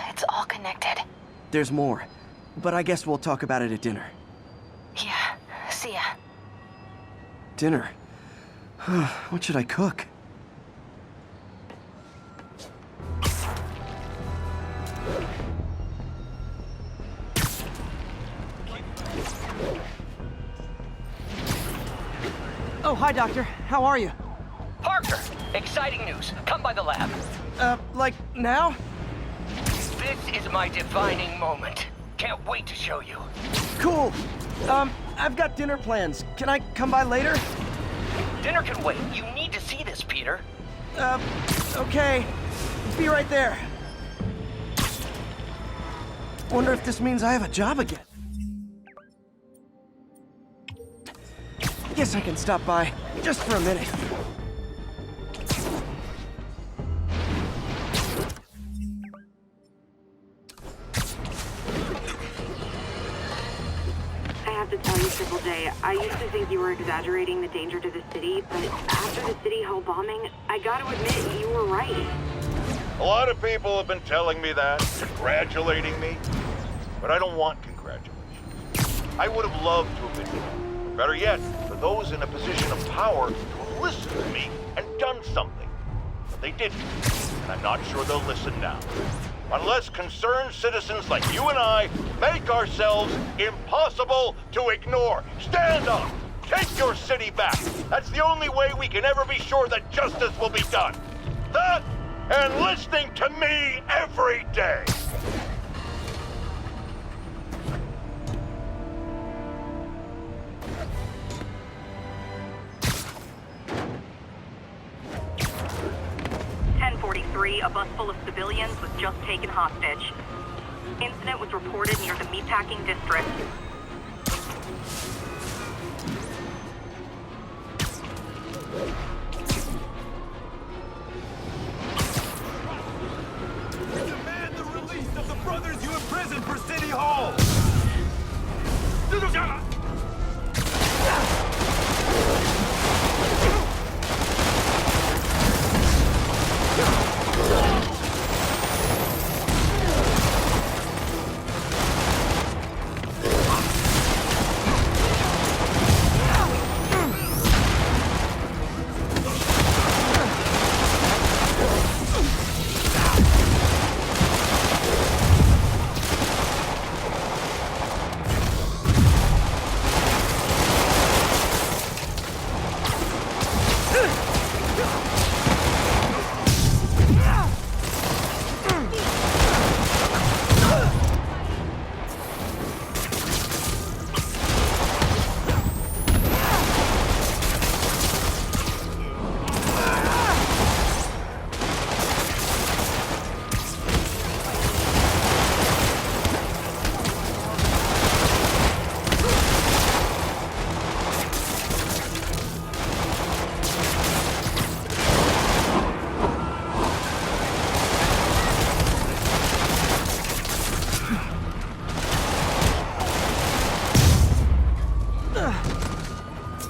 It's all connected. There's more, but I guess we'll talk about it at dinner. Yeah, see ya. Dinner? What should I cook? Oh, hi, Doctor. How are you? Parker, exciting news. Come by the lab. Like, now? This is my defining moment. Can't wait to show you. Cool. I've got dinner plans. Can I come by later? Dinner can wait. You need to see this, Peter. Okay. Be right there. Wonder if this means I have a job again. Guess I can stop by, just for a minute. I have to tell you, Triple J, I used to think you were exaggerating the danger to the city, but after the City Hall bombing, I gotta admit, you were right. A lot of people have been telling me that, congratulating me, but I don't want congratulations. I would have loved to have been here. Better yet, for those in a position of power to have listened to me and done something. But they didn't, and I'm not sure they'll listen now. Unless concerned citizens like you and I make ourselves impossible to ignore. Stand up! Take your city back! That's the only way we can ever be sure that justice will be done. That and listening to me every day! A bus full of civilians was just taken hostage. Incident was reported near the meatpacking district. We demand the release of the brothers you imprisoned for City Hall!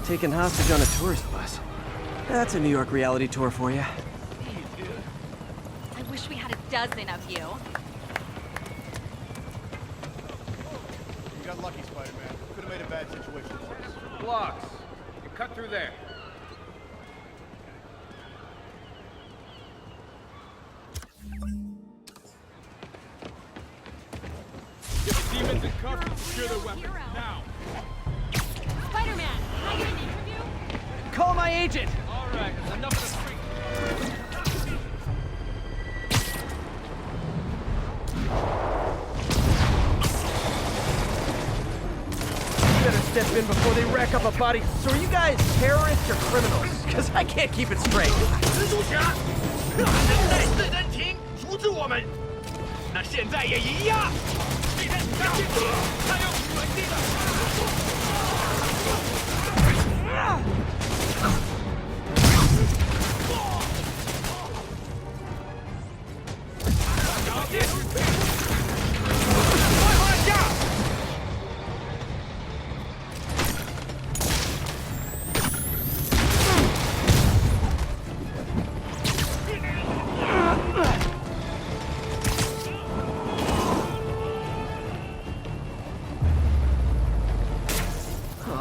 Taken hostage on a tourist bus. That's a New York reality tour for you. I wish we had a dozen of you. You got lucky, Spider-Man. Could have made a bad situation worse. Blocks. You cut through there. Get the demons in cuffs and secure their weapons. Now! Spider-Man, can I get an interview? Call my agent! Alright, that's enough of the street. You better step in before they rack up a body. So are you guys terrorists or criminals? Because I can't keep it straight. 蜘蛛侠，人类是人情，阻止我们，那现在也一样。敌人要进攻，他有本地的。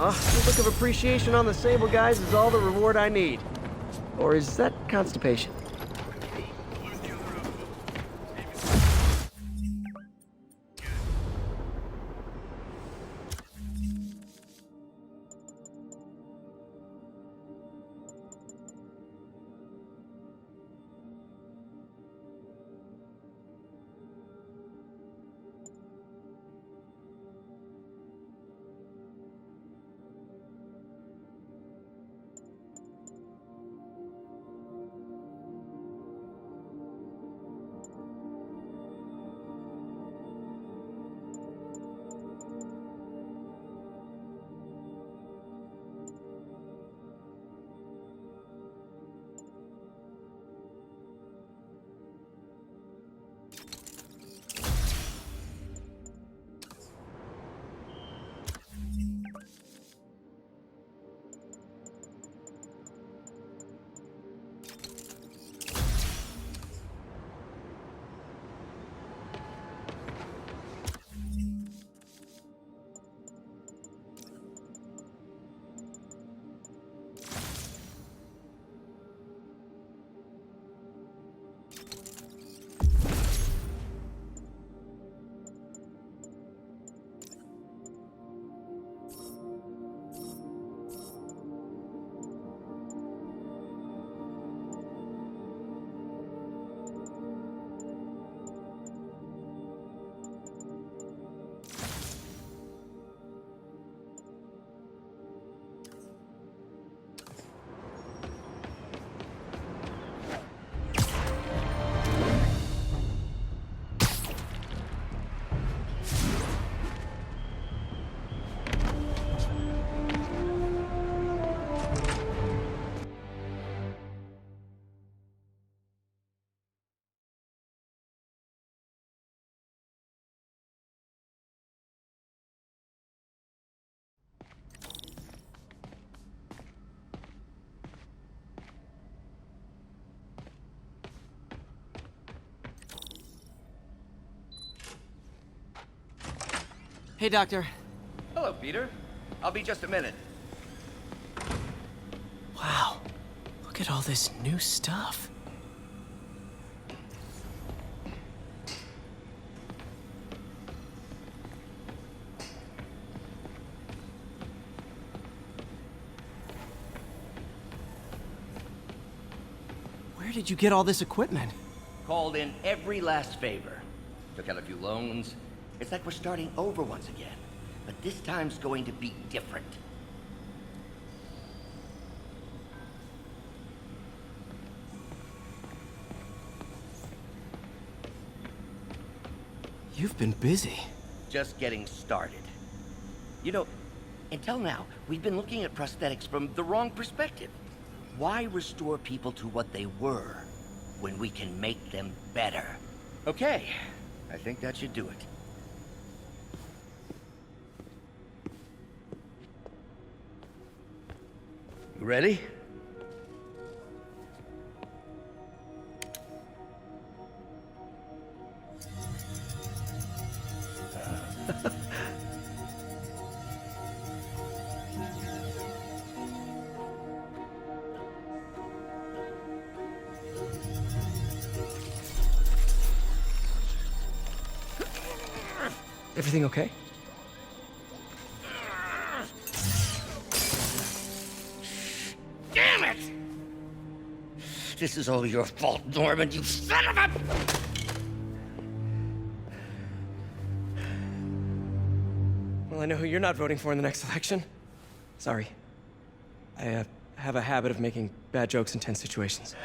A look of appreciation on the Sable guys is all the reward I need. Or is that constipation? Hey, Doctor. Hello, Peter. I'll be just a minute. Wow. Look at all this new stuff. Where did you get all this equipment? Called in every last favor. Took out a few loans. It's like we're starting over once again. But this time's going to be different. You've been busy. Just getting started. You know, until now, we've been looking at prosthetics from the wrong perspective. Why restore people to what they were when we can make them better? Okay, I think that should do it. You ready? Everything okay? Damn it! This is all your fault, Norman, you son of a... Well, I know who you're not voting for in the next election. Sorry. I have a habit of making bad jokes in tense situations.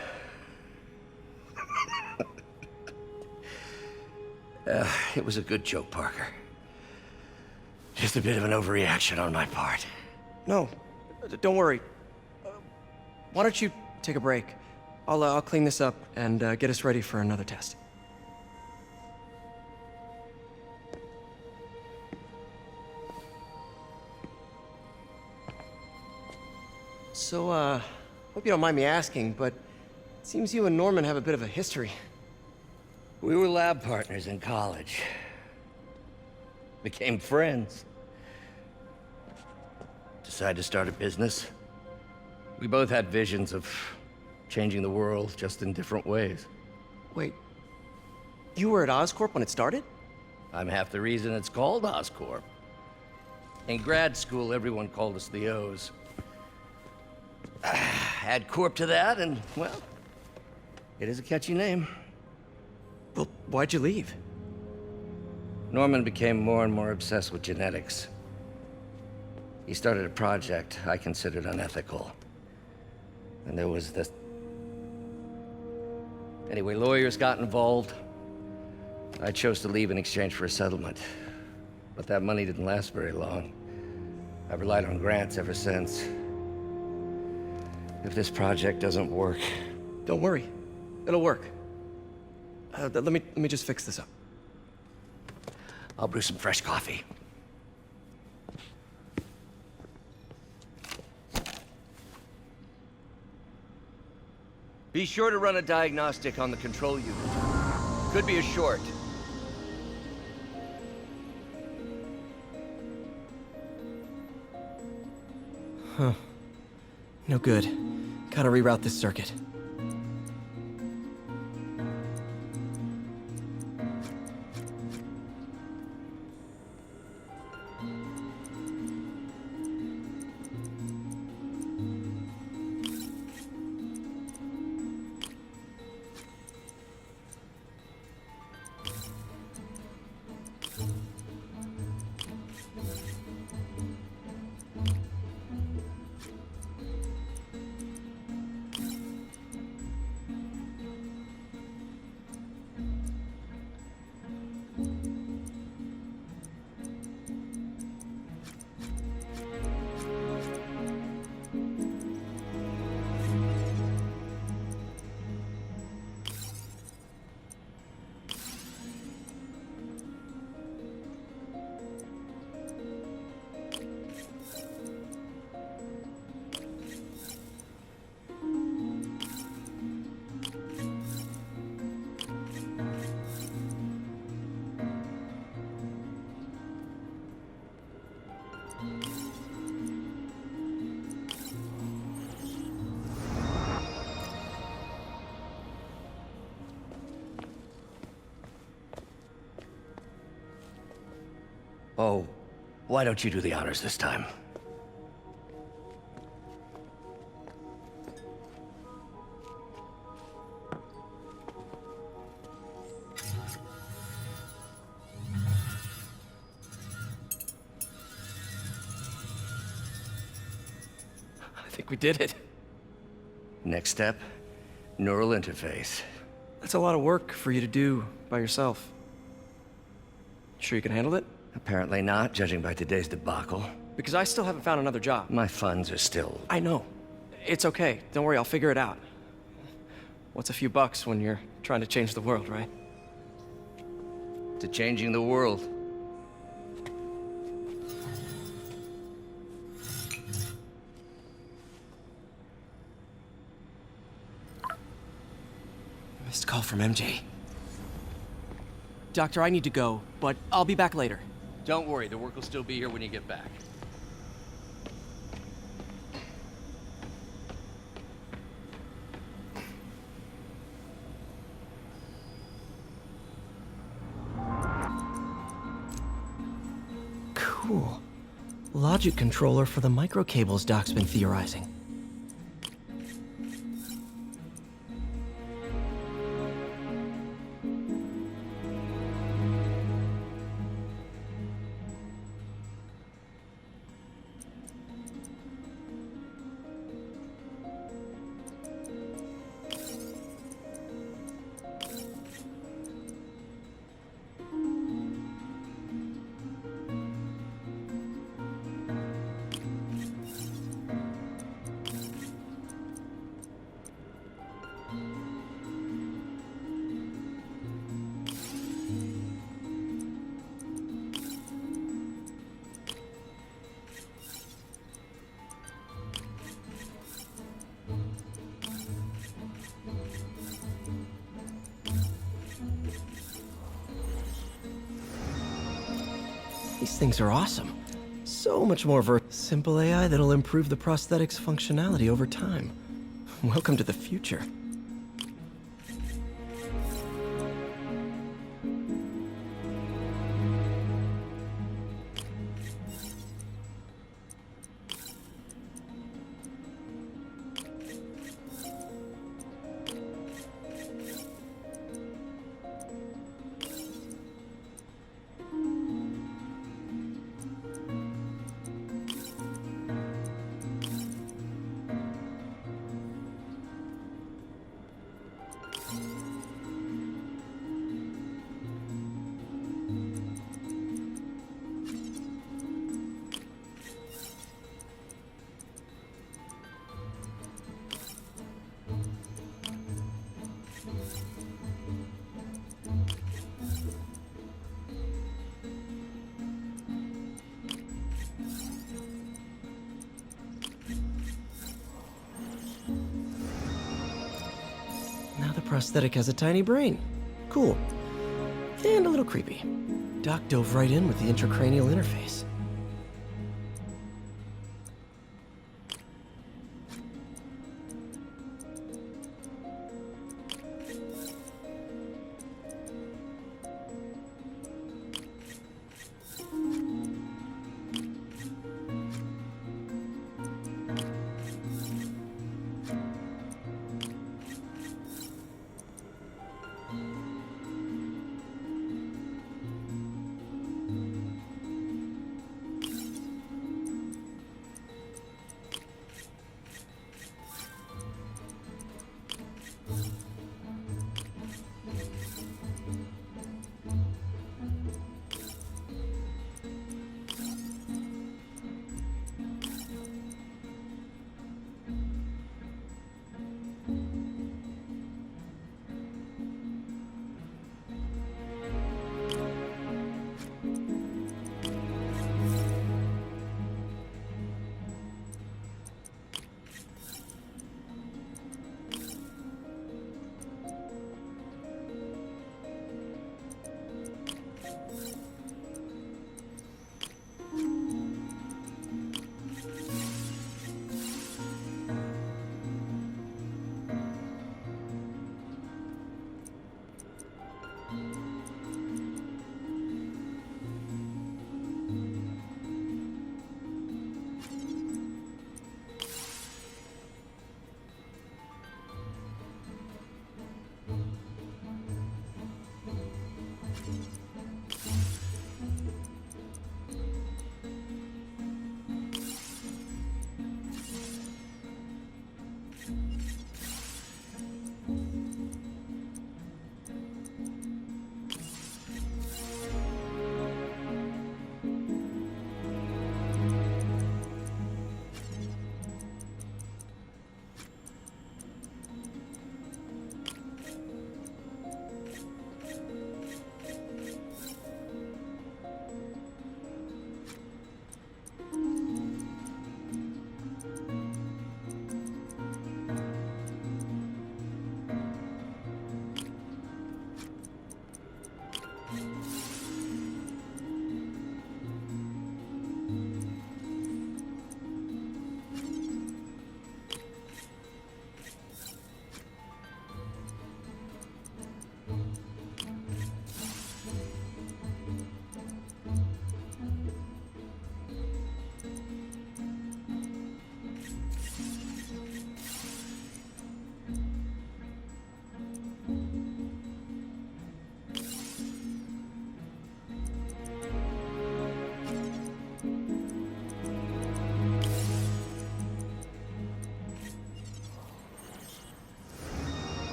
It was a good joke, Parker. Just a bit of an overreaction on my part. No, don't worry. Why don't you take a break? I'll clean this up and get us ready for another test. So, hope you don't mind me asking, but it seems you and Norman have a bit of a history. We were lab partners in college. Became friends. Decided to start a business. We both had visions of changing the world, just in different ways. Wait, you were at Oscorp when it started? I'm half the reason it's called Oscorp. In grad school, everyone called us the O's. Add Corp to that, and, well, it is a catchy name. Well, why'd you leave? Norman became more and more obsessed with genetics. He started a project I considered unethical. And there was this... Anyway, lawyers got involved. I chose to leave in exchange for a settlement. But that money didn't last very long. I've relied on grants ever since. If this project doesn't work... Don't worry. It'll work. Let me just fix this up. I'll brew some fresh coffee. Be sure to run a diagnostic on the control unit. Could be a short. Huh. No good. Gotta reroute this circuit. Oh, why don't you do the honors this time? I think we did it. Next step, neural interface. That's a lot of work for you to do by yourself. Sure you can handle it? Apparently not, judging by today's debacle. Because I still haven't found another job. My funds are still... I know. It's okay. Don't worry, I'll figure it out. What's a few bucks when you're trying to change the world, right? To changing the world. Missed call from MJ. Doctor, I need to go, but I'll be back later. Don't worry, the work will still be here when you get back. Cool. Logic controller for the microcables Doc's been theorizing. These things are awesome. So much more simple AI that'll improve the prosthetics functionality over time. Welcome to the future. Now the prosthetic has a tiny brain. Cool. And a little creepy. Doc dove right in with the intracranial interface.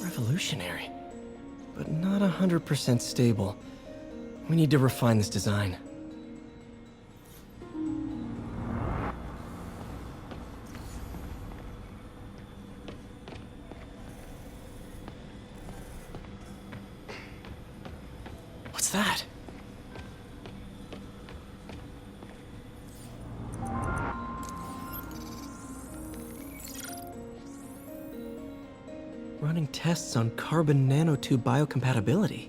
Revolutionary, but not 100% stable. We need to refine this design. What's that? Running tests on carbon nanotube biocompatibility.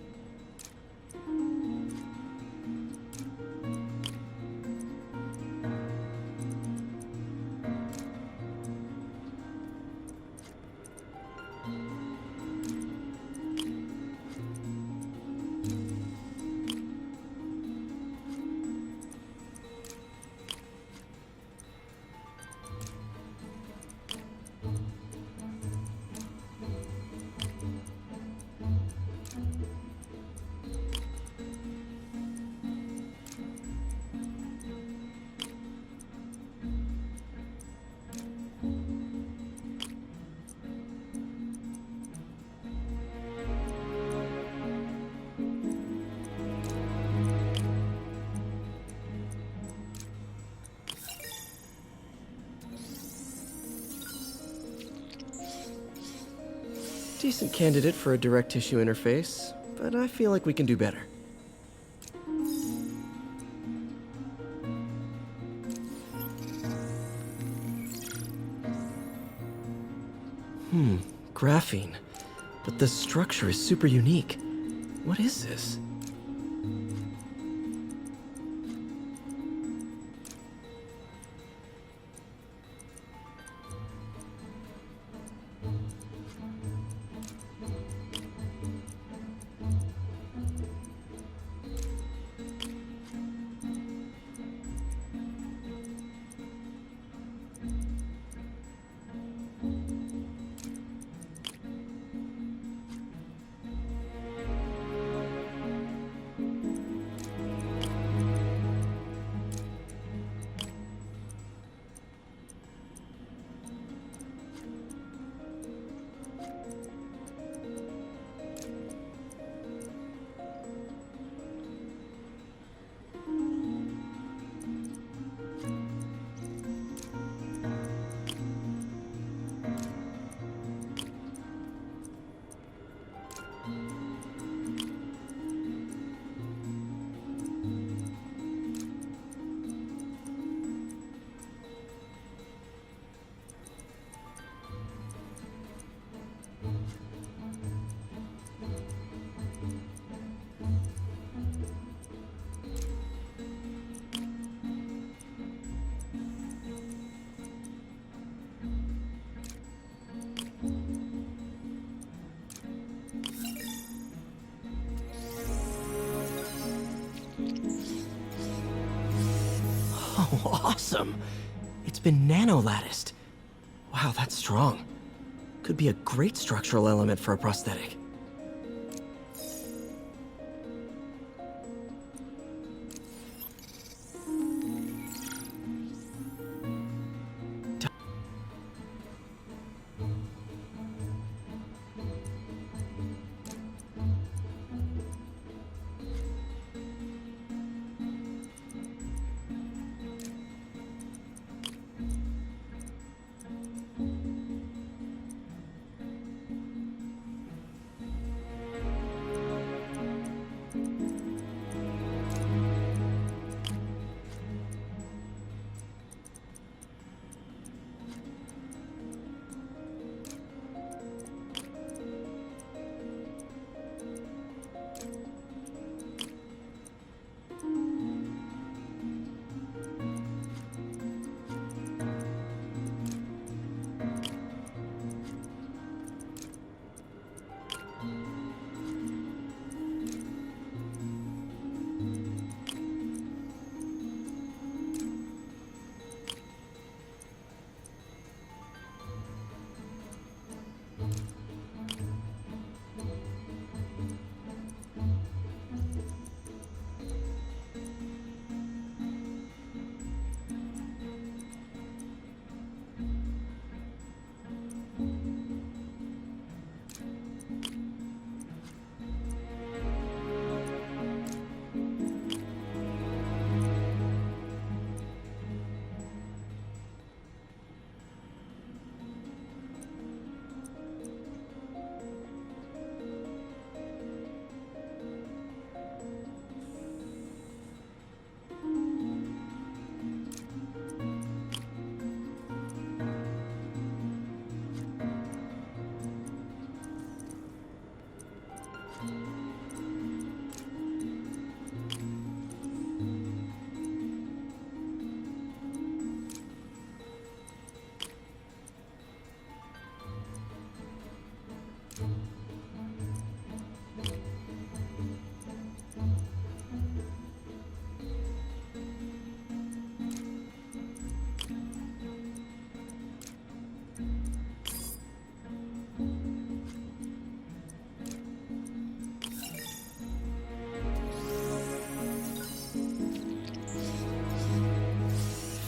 Decent candidate for a direct tissue interface, but I feel like we can do better. Graphene. But the structure is super unique. What is this? Oh, awesome! It's been nano-latticed. Wow, that's strong. Could be a great structural element for a prosthetic.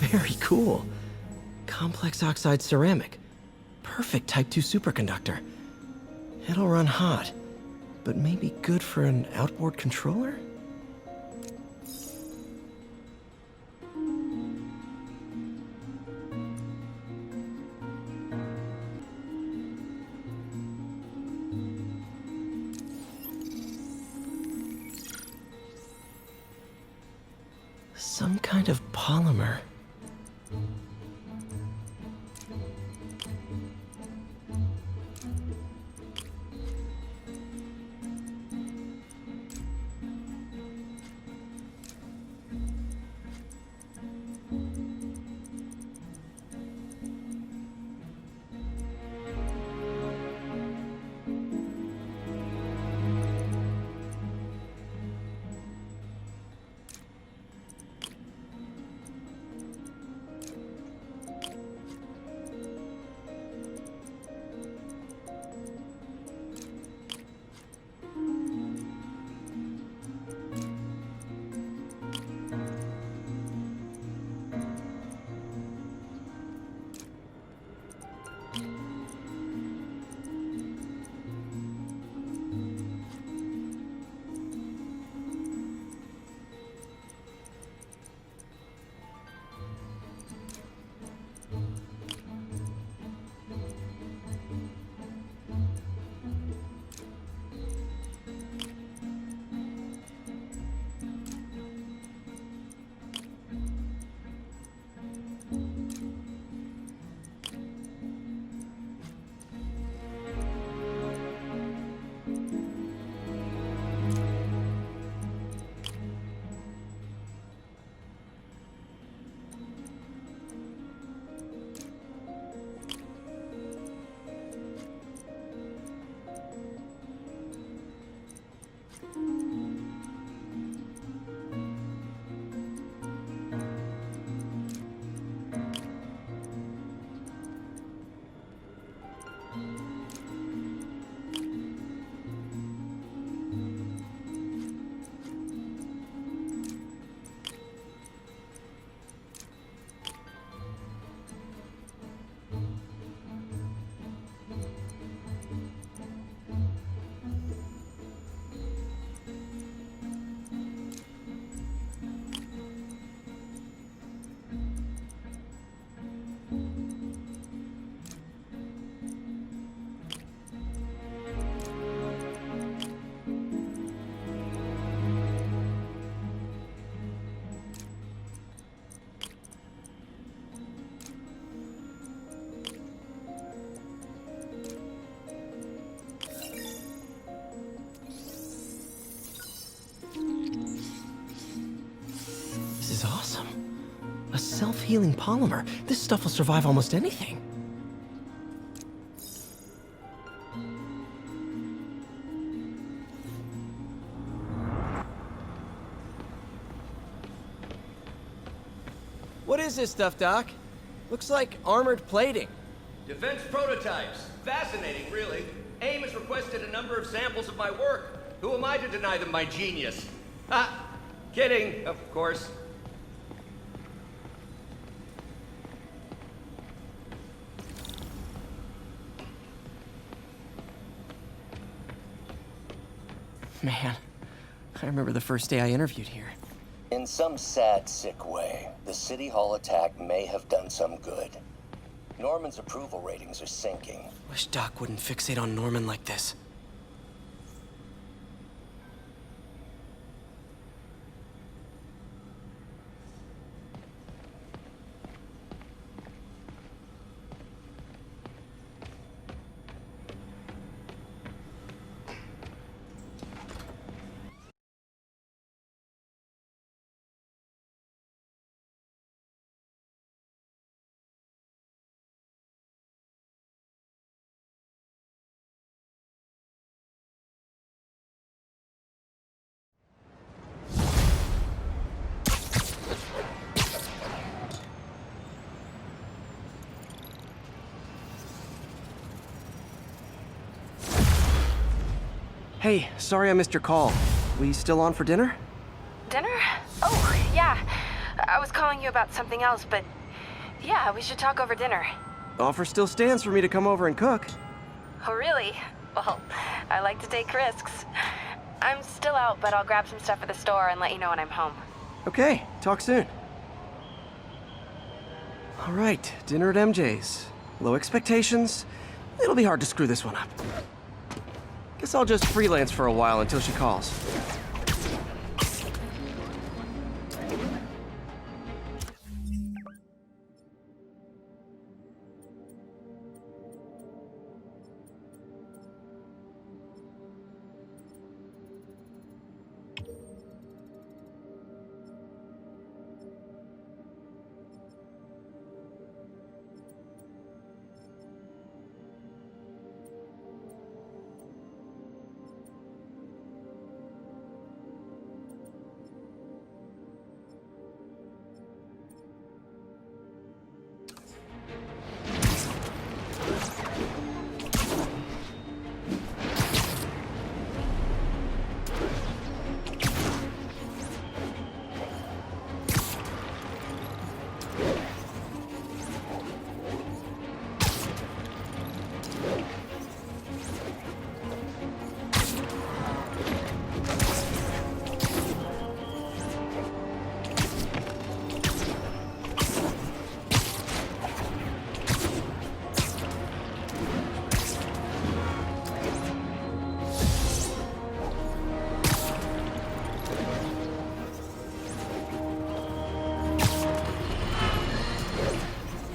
Very cool. Complex oxide ceramic. Perfect Type 2 superconductor. It'll run hot, but maybe good for an outboard controller? Some kind of polymer. This is awesome. A self-healing polymer. This stuff will survive almost anything. What is this stuff, Doc? Looks like armored plating. Defense prototypes. Fascinating, really. AIM has requested a number of samples of my work. Who am I to deny them my genius? Ah, kidding, of course. Man, I remember the first day I interviewed here. In some sad, sick way, the City Hall attack may have done some good. Norman's approval ratings are sinking. Wish Doc wouldn't fixate on Norman like this. Hey, sorry I missed your call. We still on for dinner? Dinner? Oh, yeah. I was calling you about something else, but Yeah, we should talk over dinner. Offer still stands for me to come over and cook. Oh, really? Well, I like to take risks. I'm still out, but I'll grab some stuff at the store and let you know when I'm home. Okay, talk soon. All right, dinner at MJ's. Low expectations. It'll be hard to screw this one up. Guess I'll just freelance for a while until she calls.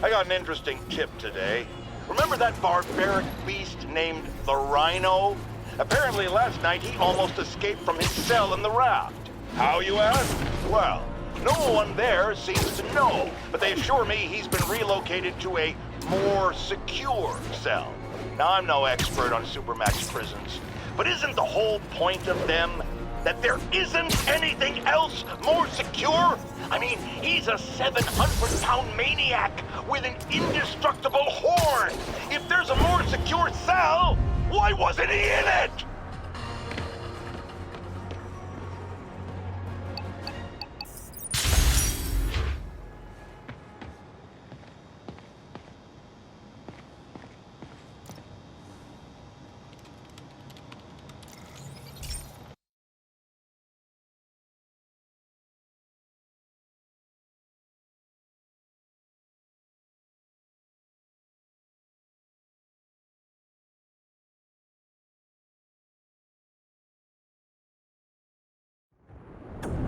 I got an interesting tip today. Remember that barbaric beast named the Rhino? Apparently last night he almost escaped from his cell in the raft. How, you ask? Well, no one there seems to know, but they assure me he's been relocated to a more secure cell. Now, I'm no expert on Supermax prisons, but isn't the whole point of them that there isn't anything else more secure? I mean, he's a 700-pound maniac with an indestructible horn. If there's a more secure cell, why wasn't he in it?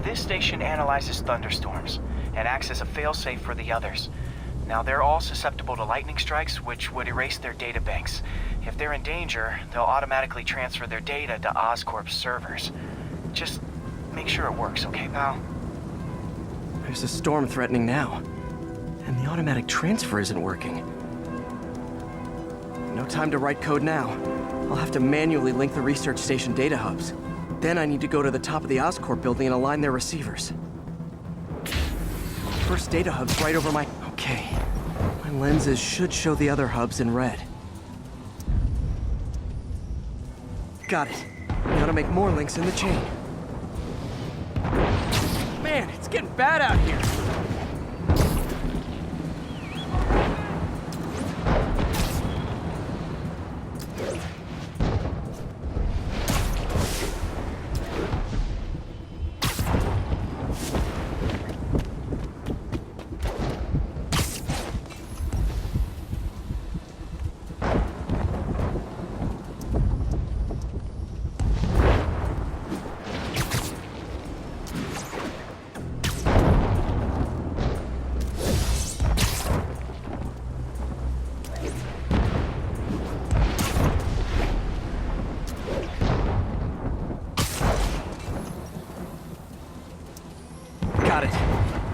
This station analyzes thunderstorms and acts as a failsafe for the others. Now, they're all susceptible to lightning strikes, which would erase their databanks. If they're in danger, they'll automatically transfer their data to Oscorp's servers. Just make sure it works, okay, pal? There's a storm threatening now, and the automatic transfer isn't working. No time to write code now. I'll have to manually link the research station data hubs. Then I need to go to the top of the Oscorp building and align their receivers. First data hub's right over my... Okay. My lenses should show the other hubs in red. Got it. Now to make more links in the chain. Man, it's getting bad out here.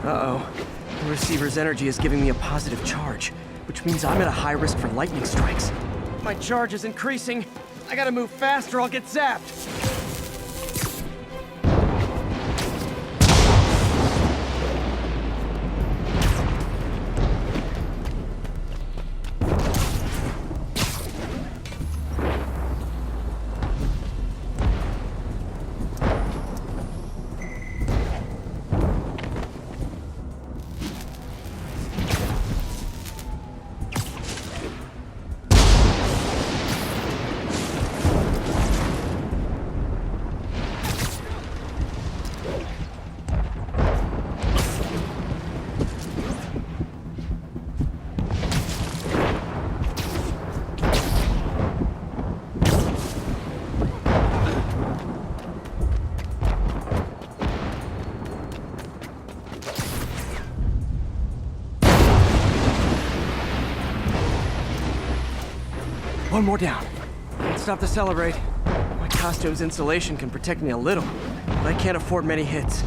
Uh-oh. The receiver's energy is giving me a positive charge, which means I'm at a high risk for lightning strikes. My charge is increasing. I gotta move fast or I'll get zapped. One more down. Can't stop to celebrate. My costume's insulation can protect me a little, but I can't afford many hits.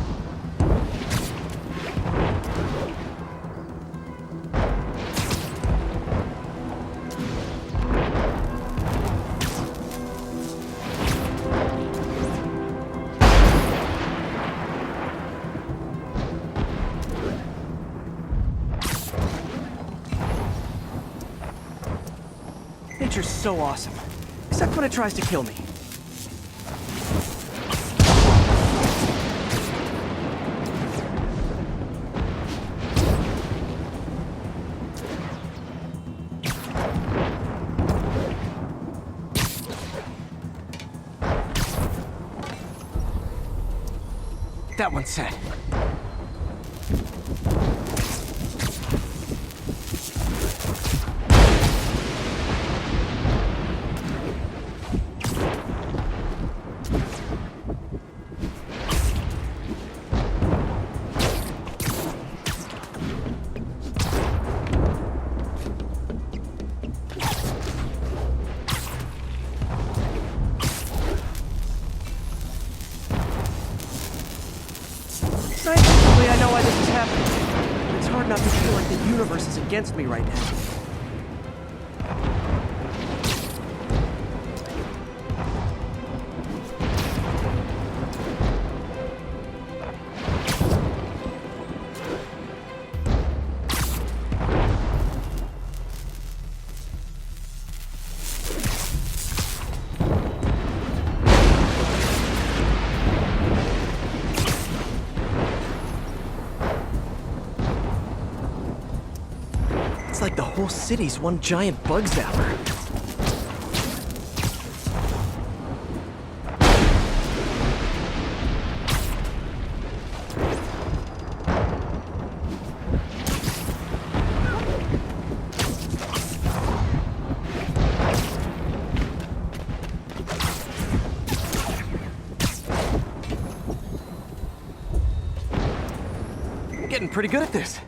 Nature's so awesome, except when it tries to kill me. That one's set. Scientifically, I know why this is happening, but it's hard not to feel like the universe is against me right now. It's like the whole city's one giant bug zapper. I'm getting pretty good at this.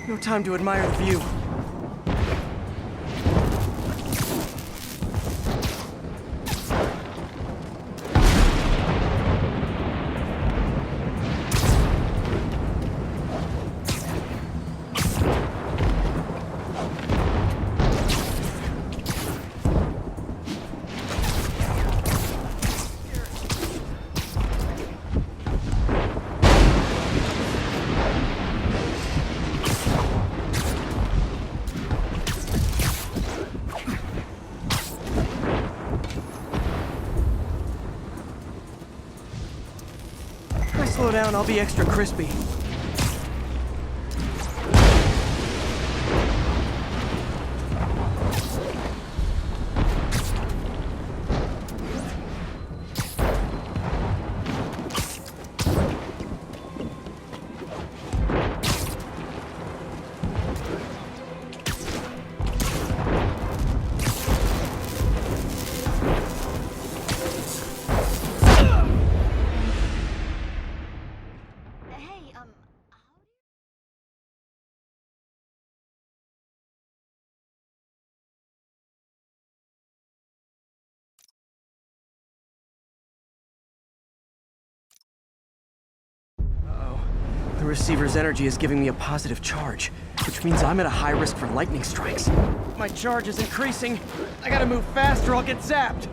No time to admire the view. Slow down, I'll be extra crispy. The receiver's energy is giving me a positive charge, which means I'm at a high risk for lightning strikes. My charge is increasing. I gotta move fast or I'll get zapped.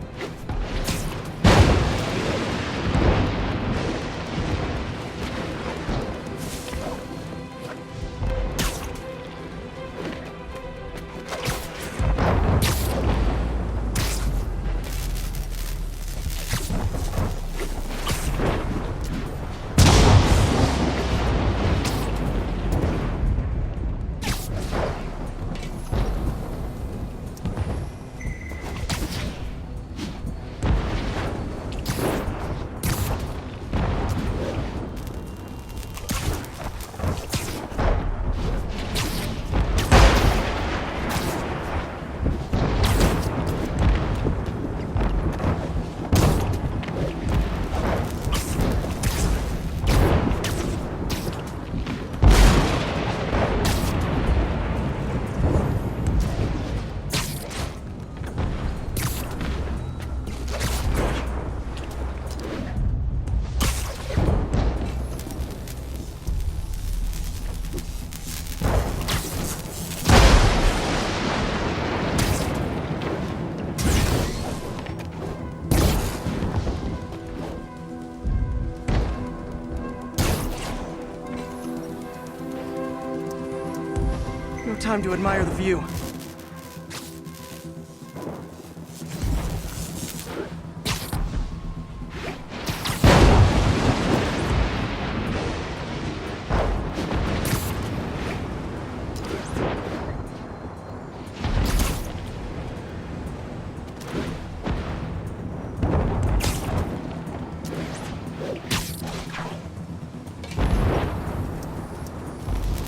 time to admire the view.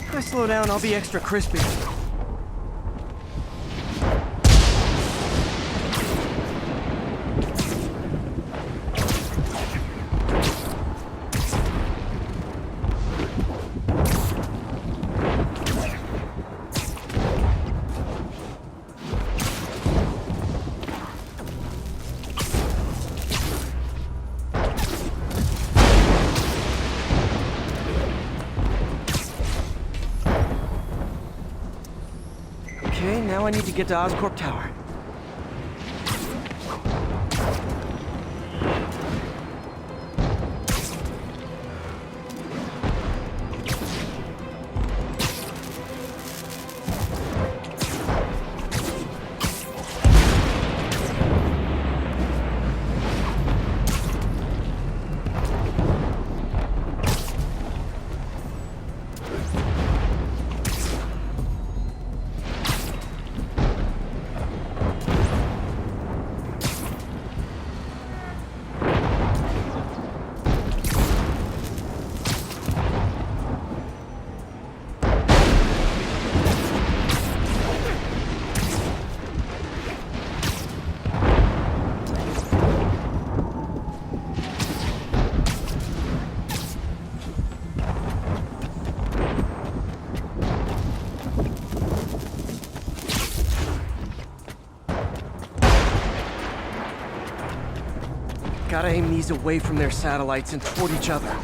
If I slow down, I'll be extra crispy. Okay, now I need to get to Oscorp Tower. Gotta aim these away from their satellites and toward each other.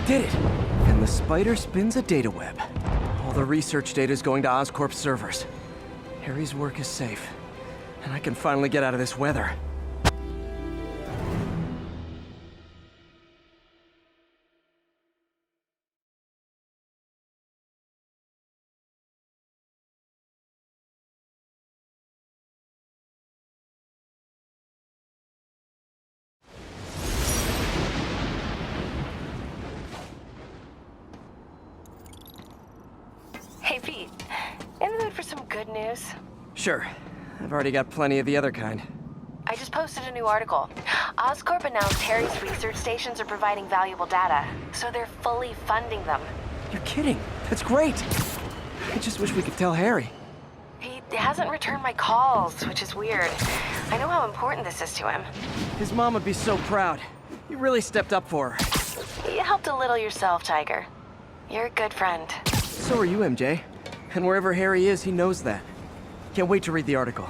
Did it! And the spider spins a data web. All the research data is going to Oscorp's servers. Harry's work is safe, and I can finally get out of this weather. Hey, Pete. In the mood for some good news? Sure. I've already got plenty of the other kind. I just posted a new article. Oscorp announced Harry's research stations are providing valuable data, so they're fully funding them. You're kidding. That's great. I just wish we could tell Harry. He hasn't returned my calls, which is weird. I know how important this is to him. His mom would be so proud. You really stepped up for her. You helped a little yourself, Tiger. You're a good friend. So are you, MJ. And wherever Harry is, he knows that. Can't wait to read the article.